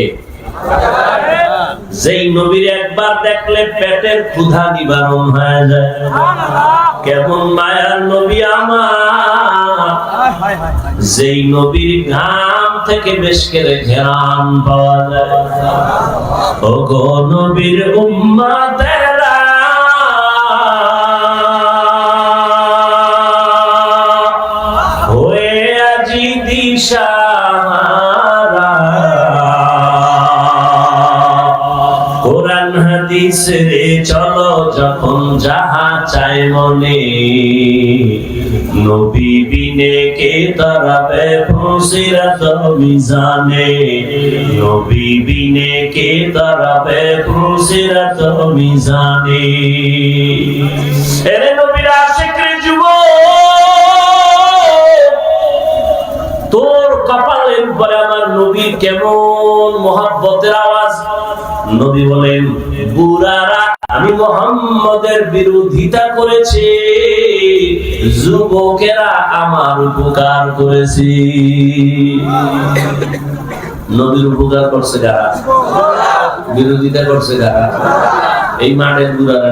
যেই নবীর একবার দেখলে পেটের ক্ষুধা নিবারণ হয়ে যায়। কেমন মায়ার নবী আমার, যেই নবীর ঘাম থেকে বেশ করে ঘেরান পাওয়া যায়। ও গো নবীর উম্মতেরা, হয়ে আজি দিশাহারা, কোরআন হাদিস রে চলো যখন যাহা চাই মনে, নবী বিনে কে তারাবে ফুসিরাত মিজানে, নবী বিনে কে তারাবে ফুসিরাত মিজানে। এরে নবীর আশিক রে যুবক, তোর কপালের উপরে আমার নবীর কেমন মহব্বতের আওয়াজ। নবী বলেন বুড়ারা আমি মুহাম্মদের বিরোধিতা করেছে, যুবকেরা আমার উপকার করেছে। নবীর উপকার করছে কারা? বিরোধিতা করছে কারা? এই মাঠের বুড়ারা।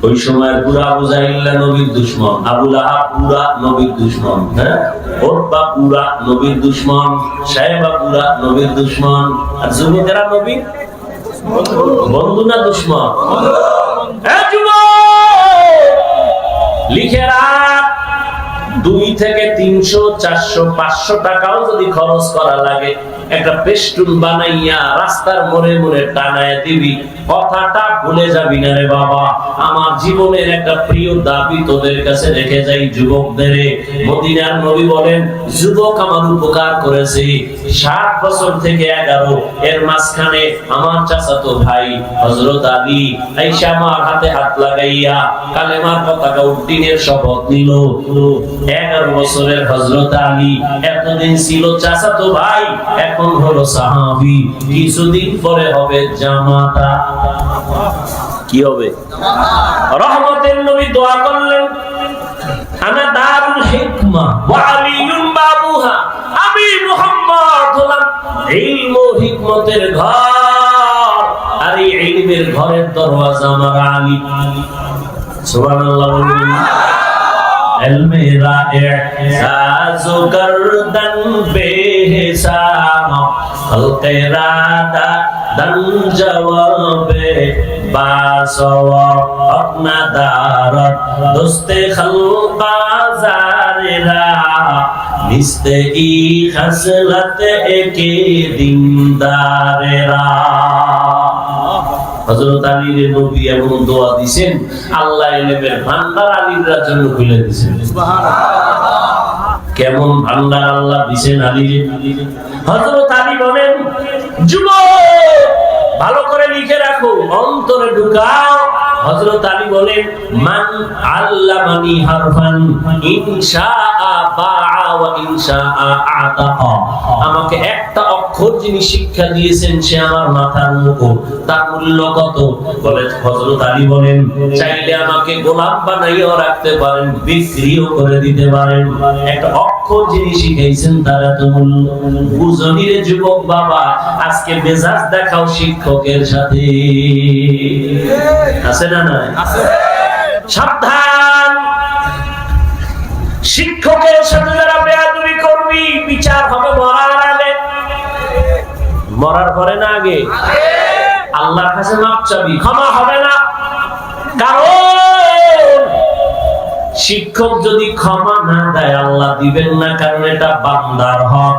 ওই সময়ের বুড়া আবু জাহিল নবীর দুশমন, আবু লাহাব বুড়া নবীর দুশমন, হ্যাঁ, ওতবা বুড়া নবীর দুশমন, সাহেবা বুড়া নবীর দুশমন, আর যুবকেরা নবীর বন্ধু না দুশমন? লিখে রাখ, 2 থেকে 300, 400, 500 টাকাও যদি খরচ করা লাগে, একটা পেস্টুন বানাইয়া রাস্তার মোড়ে মোড়ে টানায় দিবি, কথাটা ভুলে যাবি না রে বাবা। আমার জীবনের একটা প্রিয় দাবি তোদের কাছে রেখে যাই যুবকদের। মদিনার নবী বলেন যুবক আমার উপকার করেছে 7 বছর থেকে 11, এর মাঝখানে আমার চাচাতো ভাই হযরত আলী আয়েশা আমার হাতে হাত লাগাইয়া কালেমার পতাকা উড্ডীনের শপথ নিল। 11 বছরের হযরত আলী এতদিন ছিল চাচাতো ভাই, এখন হলো সাহাবী, কিছুদিন পরে হবে জামাতা। কি হবে? রহমতের নবী দোয়া করলেন আনা দারুল হিকমা ওয়া আলিয়ুম বাবুহা, আমি মুহাম্মদ হলাম ইলম ও হিকমতের ঘর, আর এই ইলমের ঘরের দরওয়াজা আমার আলী। সুবহানাল্লাহ। বলুন মেরা এহসাসো গর্দন বেহিসাব, হলকে রাদা দন জওয়াবে বাসওয়া আপনা দারত, দোস্তে খলকা জারেরা নিস্তে ই খসলত একে দিনদারেরা। হযরত আলীর নবী এমন দোয়া দিবেন, আল্লাহ ইলমের ভান্ডার আলীর জন্য খুলে দিবেন। সুবহানাল্লাহ। কেমন ভান্ডার আল্লাহ দিবেন আলীর। হযরত আলী বলেন যুবক ভালো করে লিখে রাখো, অন্তরে ঢুকাও। হযরত আলী বলেন মান আল্লামানি হারফান ইনশাআ বাআ ওয়া ইনশাআ আতাকা, আমাকে একটা অক্ষর যিনি শিক্ষা দিয়েছেন সে আমার মাথার মুকুট, তার মূল্য কত? বলে হযরত আলী বলেন চাইলে আমাকে গোলাম বানাইও রাখতে পারেন, বিক্রিও করে দিতে পারেন, একটা অক্ষর যিনি শিখাইছেন তার এত মূল্য। বুঝনি রে যুবক বাবা, আজকে মেজাজ দেখাও শিক্ষকের সাথে, আছে না নাই? সাবধান, শিক্ষকের সাথে যারা বেয়াদবি করবি বিচার হবে মরার আগে, মরার পরে না আগে? আল্লাহর কাছে মাপ চাবি, ক্ষমা হবে না। কারণ শিক্ষক যদি ক্ষমা না দেয় আল্লাহ দিবেন না, কারণ এটা বান্দার হক।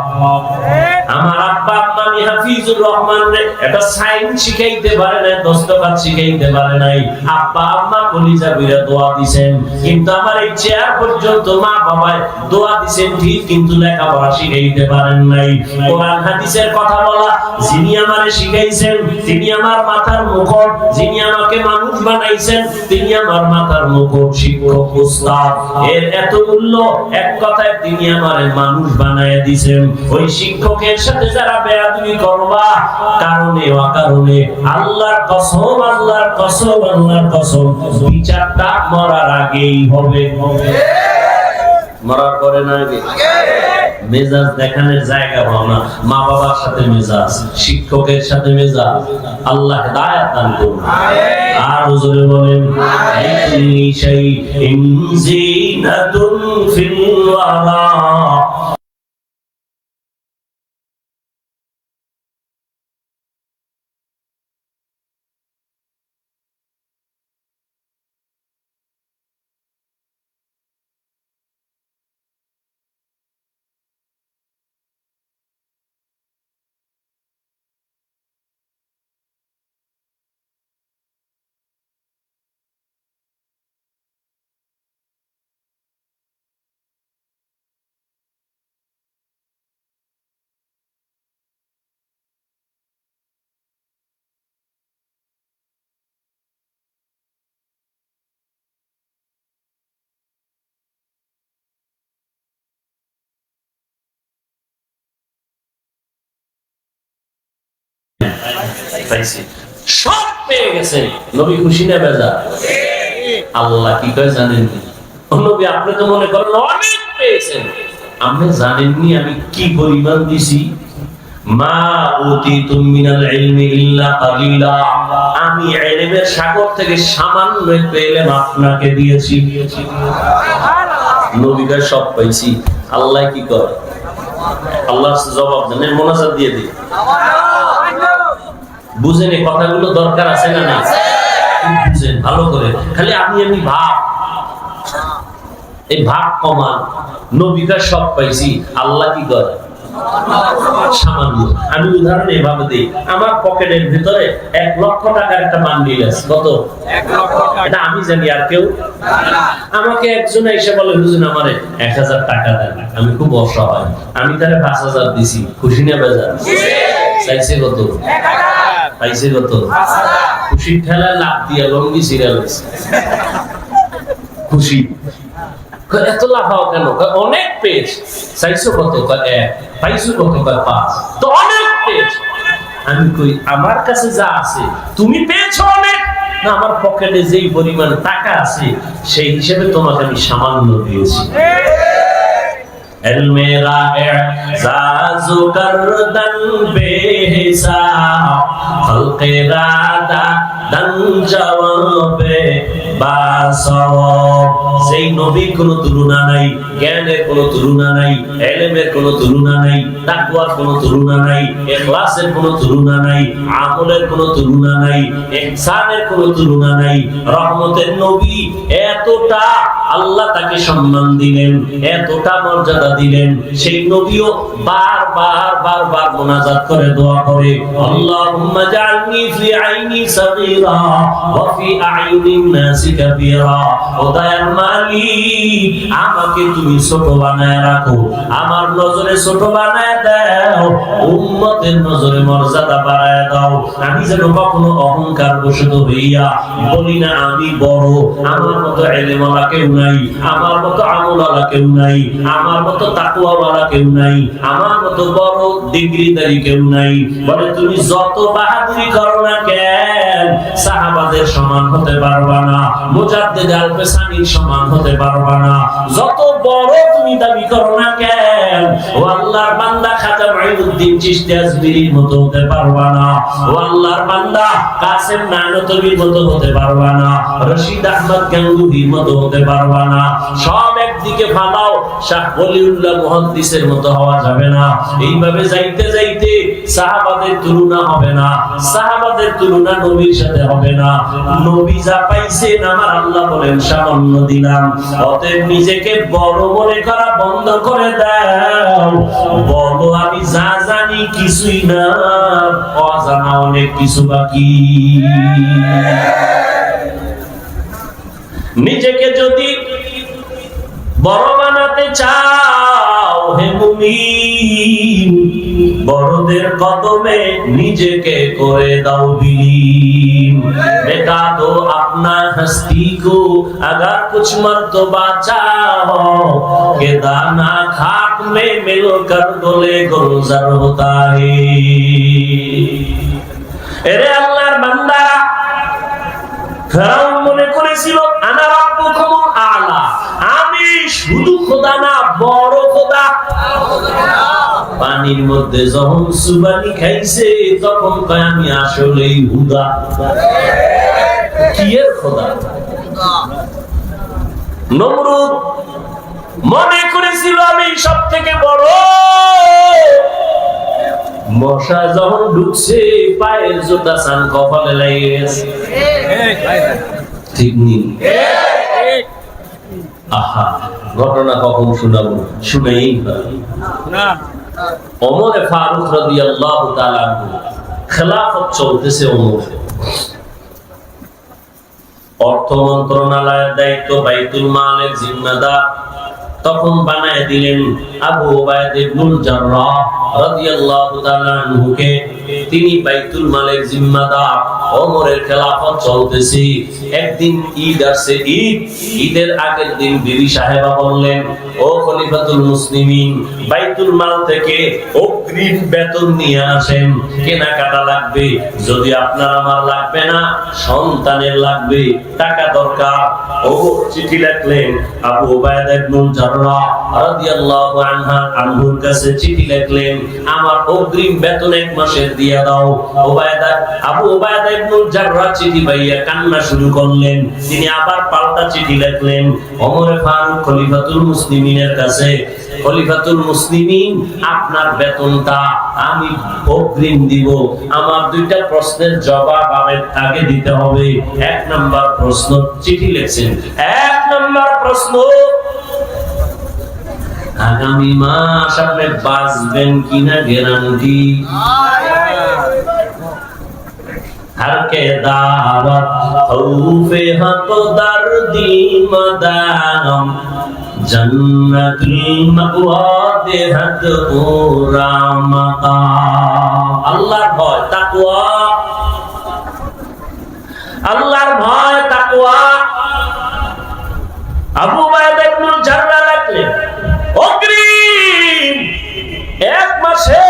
আমার আব্বা আম্মা হাফিজুর রহমান রে এটা সাইন শিখাইতে পারে নাই, দস্তখত শিখাইতে পারে নাই। আব্বা আম্মা কলিজা বিরা দোয়া দিবেন, কিন্তু আমার এই চেয়ার পর্যন্ত মা বাবায় দোয়া দিবেন ঠিক, কিন্তু লেখাপড়া শিখাইতে পারেন নাই। কোরআন হাদিসের কথা বলা যিনি আমারে শিখাইছেন তিনি আমার মাথার মুকুট, যিনি আমাকে মানুষ বানাইছেন তিনি আমার মাথার মুকুট, শিক্ষক উস্তাদ। এর এত মূল্য, এক কথায় তিনি আমারে মানুষ বানায় দিয়েছেন। ওই শিক্ষকের সাথে যারা বেয়াদবি করবা কারণে অকারণে আল্লাহর কসম, আল্লাহর কসম, আল্লাহর কসম, বিচারটা মরার আগেই হবে। মরার পরে না আগে? মেজাজ দেখানোর জায়গা পাও না। মা বাবার সাথে মেজাজ, শিক্ষকের সাথে মেজাজ, আল্লাহ হিদায়াত দান করুন। আর হুজুরে বলেন লিকুল্লি শাইইন জিনাতুন ফিল ওয়ারা। সব পেয়ে গেছে, নবী খুশি না বেজা? আল্লাহ কি কয় জানেন? নবী আপনি তো মনে করেন অনেক পেয়েছেন, আপনি জানেননি আমি কি পরিমাণ দিছি। মা উতিতুম মিনাল ইলমি ইল্লা কালিলা, আমি ইলমের সাগর থেকে সামান্য একটু ইলম আপনাকে দিয়েছি। নবীরা সব পাইছি। আল্লাহ কি করে? আল্লাহ জবাব দেন, মোনাজাত দিয়ে দিই। বুঝেন এই কথাগুলো দরকার আছে না না? বুঝেন ভালো করে, খালি আমি ভাব, এই ভাব কমান। নবীরা সব পাইছি, আল্লাহ কি করে? সামান্য। আমি উদাহরণ এভাবে দিই, আমার পকেটের ভিতরে 1 লক্ষ টাকার একটা বান্ডিল আছে। কত? 1 লক্ষ টাকা। এটা আমি জানি, আর কেউ? আমাকে একজন এসে বলে হুজুর আমারে 1000 টাকা দেন, আমি খুব অসহায়, আমি তারে 5000 দিছি। খুশি না বেজার? চাইছে কত? 1000। পাইছে কত? 5000। খুশির ঠেলায় লাভ দিয়া লঙ্গি সিরিয়াল হয়েছে। খুশি এত লাফাও কেন? অনেক পেজ। চাইছো কত? 1। পাইছো কত? 5। তো অনেক পেজ। আমি কই আমার কাছে যা আছে তুমি পেয়েছো অনেক না, আমার পকেটে যেই পরিমাণ টাকা আছে সেই হিসেবে তোমাকে আমি সামান্য দিয়েছি। মেরা এজাজু করদন বেহিসাব খলকে রাদা দন জওয়াবে বাসওয়াব। সেই নবীর কোনো তুলনা নাই, জ্ঞানের কোনো তুলনা নাই, ইলমের কোনো তুলনা নাই, তাকওয়ার কোনো তুলনা নাই, ইখলাসের কোনো তুলনা নাই, আমলের কোনো তুলনা নাই, ইহসানের কোনো তুলনা নাই। রহমতের নবী এতটা আল্লাহ তাকে সম্মান দিলেন, এতটা মর্যাদা দিলেন, সেই নবীও বারবার মুনাজাত করে দোয়া করে, আল্লাহুম্মা জাআলনি ফি আইনি সাগীরা ওয়া ফি আইনিন নাসি কাবীরা। ও দয়ার মালিক, আমাকে তুমি ছোট বানায় রাখো, আমার নজরে ছোট বানায় দাও, উম্মতের নজরে মর্যাদা বাড়ায় দাও। আমি যেন কখনো অহংকার বশত হইয়া বলি না আমি বড়, আমার মতো ইলমওয়ালা কেউ নাই, আমার মতো আমলওয়ালা কেউ নাই, আমার মতো তাকওয়াওয়ালা কেউ নাই, আমার মতো বড় ডিগ্রিধারী কেউ নাই। বলে তুমি যত বাহাদুরি করো না কেন সাহাবাদের সমান হতে পারবা না, মুজাদ্দিদ আল-পেসানির সমান হতে পারবা না। যত বড় তুমি দাবি করো না কেন ও আল্লাহর বান্দা খাজা মাইনুদ্দিন চিশতি আজমিরির মতো হতে পারবা না, ও আল্লাহর বান্দা কাসেম নানতবির মতো হতে পারবা না, রশিদ আহমদ গাঙ্গুহির মতো হতে পারবা না। সব এক দিকে ফালাও, শাহ ওলিউল্লাহ মুহাদ্দিসের মতো হওয়া যাবে না। এইভাবে যাইতে যাইতে সাহাবাদের তুলনা হবে না, সাহাবাদের তুলনা নবীর সাথে হবে না। নবী যা পাইছেন আমার আল্লাহ বলেন সামান্য দিলাম। অতএব নিজেকে বড় মনে করা বন্ধ করে দাও, বলো আমি যা জানি কিছুই না, অজানা অনেক কিছু বাকি। নিজেকে যদি বড় বানাতে চাও হে মুমিন, বড়দের কদমে নিজেকে করে দাও বিলীন। বেটা দো আপনা হস্তি কো अगर कुछ मर्तबा चाहो के दाना खाक में मिलकर गोले गुलजार होता है। এরে আল্লাহর বান্দারা, ফেরাউন মনে করেছিল আনা রাব্বুকুমুল আলা, আমি শুধু খোদা না, বড় খোদা। পানির মধ্যে যখন সুবানি খাইছে তখন কয় আমি আসলেই হুদা। কি এর খোদা? নমরুদ মনে করেছিল আমি সব থেকে বড়। মশা যখন ঢুকছে পায়ের জুতা সান কপালে লেগে গেছে। ঠিক নেই? আহা, ঘটনা কখন শোনাবো? শুনেই না। ওমর ফারুক রাদিয়াল্লাহু তাআলা আনহু, খেলাফত চলতেছে ওমর। অর্থ মন্ত্রণালয়ের দায়িত্ব, বাইতুল মালের জিম্মাদার তখন বানায় দিলেন আবু উবাইদা ইবনুল জাররাহ রাদিয়াল্লাহু তাআলা আনহুকে। তিনি বাইতুল মালের জিম্মাদার। ওমরের খেলাফত চলতেছে। একদিন ঈদ আসছে, ঈদের আগের দিন বিবি সাহেবা বললেন, ও খলিফাতুল মুসলিমিন, বাইতুল মাল থেকে অগ্রিম বেতন নিয়ে আসেন, কেনাকাটা লাগবে। যদি আপনার আমার লাগবে না, সন্তানের লাগবে, টাকা দরকার। ও চিঠি লিখলেন আবু উবাইদা ইবনুল জাররাহ রাদিয়াল্লাহু আনহুর কাছে চিঠি লিখলেন, আমার অগ্রিম বেতন 1 মাসের দিয়ে দাও। আবু উবাইদা ইবনুল জাররাহ চিঠি পাইয়া কান্না শুরু করলেন। তিনি আবার পাল্টা চিঠি লিখলেন ওমর ফারুক খলিফাতুল মুসলিমিনের কাছে, খলিফাতুল মুসলিমিন, আপনার বেতনটা আমি অগ্রিম দিব। আমার 2টা প্রশ্নের জবাব আগে দিতে হবে। 1 নাম্বার প্রশ্ন, চিঠি লিখছেন, 1 নাম্বার প্রশ্ন, আগামী মাস আপনি বাঁচবেন কিনা গ্যারান্টি? हर के दावत खौफे हतो दर्दी मदाम जन्नतुल मअवा देहत पूरा मकाम। আল্লাহর ভয় তাকওয়া, আল্লাহর ভয় তাকওয়া। আবু উবাইদা ইবনুল জাররাহ লিখলেন, অগ্রিম 1 মাসে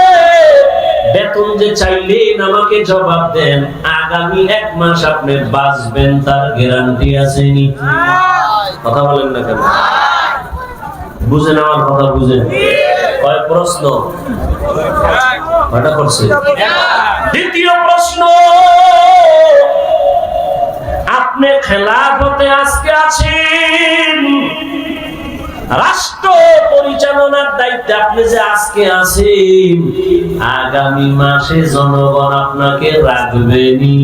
বেতন যে চাইলেন আমাকে জবাব দেন, আগামী 1 মাস আপনি বাঁচবেন তার গ্যারান্টি আসেনি? কথা বলেন না কেন? বুঝেন আমার কথা? বুঝেন? কয় প্রশ্ন? কয়টা করছে? দ্বিতীয় প্রশ্ন, আপনি খেলাফতে আজকে আছেন, রাষ্ট্র পরিচালনার দায়িত্বে আপনি যে আজকে আছেন, আগামী মাসে জনগণ আপনাকে রাখবেনি।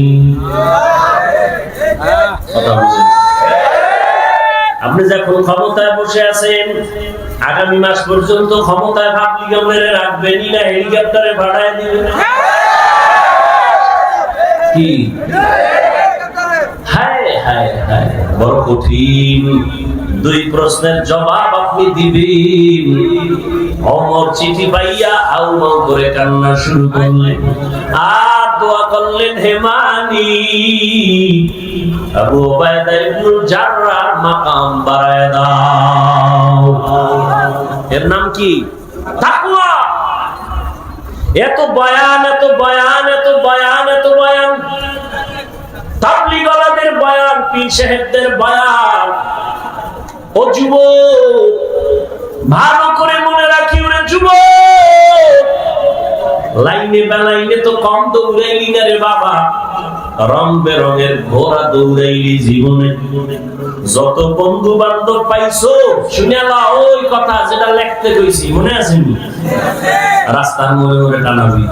আপনি যখন ক্ষমতায় বসে আছেন, আগামী মাস পর্যন্ত ক্ষমতায় পাবলিক রাখবেনি না হেলিকপ্টারে ভাড়ায় দিবেন? কি হায় হায় হায়, বড় কঠিন। 2 প্রশ্নের জবাব আপনি দিবেন। ওমর চিঠি পাইয়া হাউমাউ করে কান্না শুরু করলেন আর দোয়া করলেন, হে মালিক, আবু উবাইদা ইবনুল জাররাহ মাকাম বাড়ায় দাও। এর নাম কি? তাকওয়া। এত বয়ান, এত বয়ান, এত বয়ান, এত বয়ান, তাবলীগওয়ালাদের বয়ান, পীর সাহেবদের বয়ান। ও যুবক, ভালো করে মনে রাখি, ওরে যুবক, লাইনে বেলাইনে তো কম দৌড়াইলি না রে বাবা। রং বেরঙের ঘোড়া দৌড়াইলি জীবনে, যত বন্ধু বান্ধব পাইছো শুনেলা ওই কথা যেটা লিখতে কইছি মনে আছে? রাস্তার মোড়ে মোড়ে টানাবি।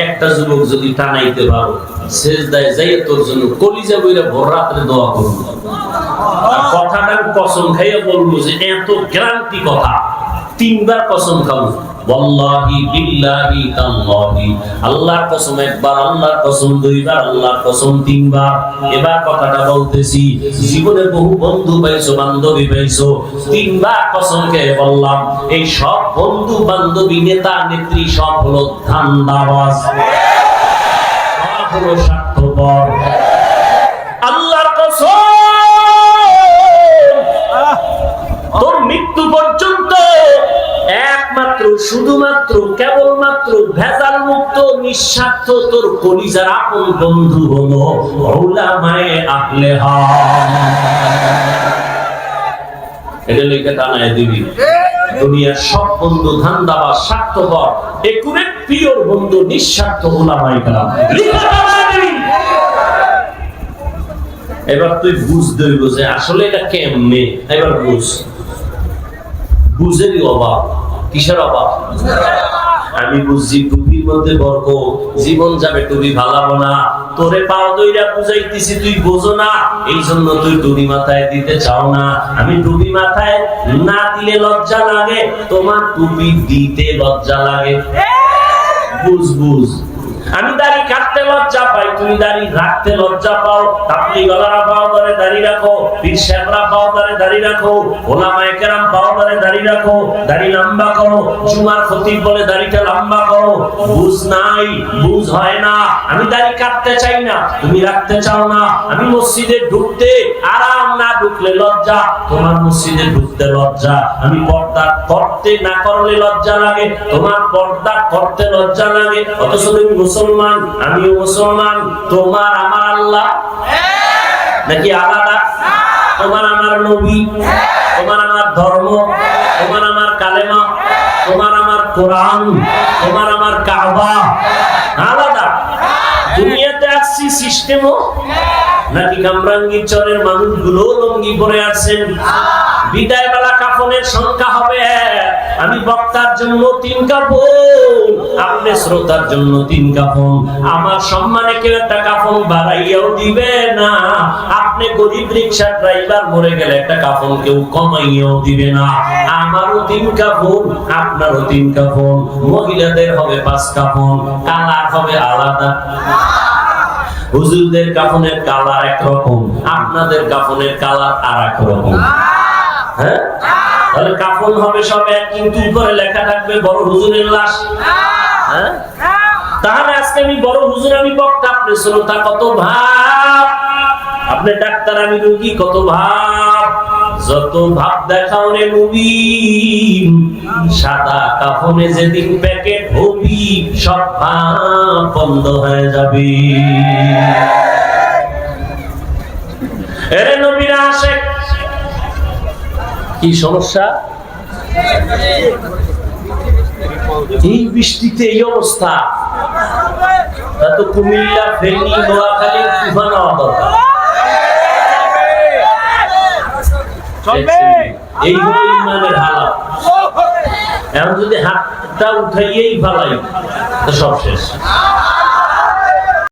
একটা যুবক যদি টানাইতে পারো সেজদায় যাই তোর জন্য কলিজা বইরা ভোর রাত্রে দোয়া করবো। আর কথাটা কসম খাইয়া বলবো যে এত গ্যারান্টি কথা, 3 বার কসম খাবো, ওয়াল্লাহি বিল্লাহি তাল্লাহি, আল্লাহর কসম একবার, আল্লাহর কসম 2 বার, আল্লাহর কসম 3 বার। এবার কথাটা বলতেছি, জীবনে বহু বন্ধু পাইছো, বান্ধবী পাইছো, 3 বার কসম খেয়ে বললাম এই সব বন্ধু বান্ধবী নেতা নেত্রী সব হলো ধান্দাবাজ, সব হলো স্বার্থপর। আল্লাহর কসম তোর মৃত্যু পর্যন্ত একমাত্র শুধুমাত্র কেবলমাত্র ভেজাল মুক্ত নিঃস্বার্থ তোর কলিজার আপন বন্ধু হলো উলামায়ে আহলে হাদিস। এটা লিখে টানায় দিবি। দুনিয়ার সব বন্ধু ধান্দাবাজ স্বার্থপর, একুরেট পিওর বন্ধু নিঃস্বার্থ উলামায়ে কেরাম, লিখে টানায় দিবি। এবার তুই বুঝতে হইব যে আসলে এটা কেমনে। এবার বুঝেরই অভাব। কিসের অভাব? আমি বুঝছি টুপির মধ্যে বরকত, জীবন যাবে টুপি ভালাবো না, তোরে পাও দইরা বুঝাইতেছি তুই বোঝো না, এই জন্য তুই টুপি মাথায় দিতে চাও না। আমি টুপি মাথায় না দিলে লজ্জা লাগে, তোমার টুপি দিতে লজ্জা লাগে। বুঝ আমি দাড়ি কাটতে লজ্জা পাই, তুমি দাড়ি রাখতে লজ্জা পাও। তাবলীগ ওয়ালারা পাও ধরে দাড়ি রাখো, পীর সাহেবরা পাও ধরে দাড়ি রাখো, ওলামায়ে কেরাম পাও ধরে দাড়ি রাখো, দাড়ি লম্বা করো, জুমার খতিব বলে দাড়িটা লম্বা করো। বুঝ নাই, বুঝ হয় না। আমি দাড়ি কাটতে চাই না, তুমি রাখতে চাও না। আমি মসজিদে ঢুকতে আরাম না ঢুকলে লজ্জা, তোমার মসজিদে ঢুকতে লজ্জা। আমি পর্দা করতে না করলে লজ্জা লাগে, তোমার পর্দা করতে লজ্জা লাগে। অথচ তুমি মুসলমান, আমিও মুসলমান। তোমার আমার আল্লাহ নাকি আলাদা? তোমার আমার নবী, তোমার আমার ধর্ম, তোমার আমার কালেমা, তোমার আমার কোরআন, তোমার আমার কাবা আলাদা। দুনিয়াতে আসছি সিস্টেমও নাকি কামরাঙ্গীর চরের মানুষগুলো লঙ্গি পরে আছেন। বিদায় বেলা কাফনের সংখ্যা হবে, আমি বক্তার জন্য 3 কাফন, আপনি শ্রোতার জন্য 3 কাফন। আমার সম্মানে কেউ একটা কাফন বাড়াইয়াও দিবে না। আপনি গরিব রিক্সা ড্রাইভার মরে গেলে একটা কাফন কেউ কমাইয়াও দিবে না। আমারও 3 কাফন, আপনারও 3 কাফন। মহিলাদের হবে 5 কাফন, কালার হবে আলাদা। হুজুরদের কাফনের কালার একরকম, আপনাদের কাফনের কালার আরেক রকম। হ্যাঁ, তাহলে কাফন হবে সব এক, কিন্তু উপরে লেখা থাকবে বড় হুজুরের লাশ। হ্যাঁ, তাহলে আজকে আমি বড় হুজুর, আমি বক্তা, আপনি শ্রোতা, কত ভাব। আপনি ডাক্তার, আমি রোগী, কত ভাব। যত ভাব দেখাও রে মুবিন, সাদা কাফনে যেদিন প্যাকেট হবি সব ভাব বন্ধ হয়ে যাবে। এরে নবীর আশিক, কি সমস্যা? এই বৃষ্টিতে এই অবস্থা, তো কুমিল্লা, ফেনী, নোয়াখালী তুফান হওয়া দরকার। এই হলো ইমানের হালাত। এখন যদি হাতটা উঠাইয়েই ফালাই তো সব শেষ।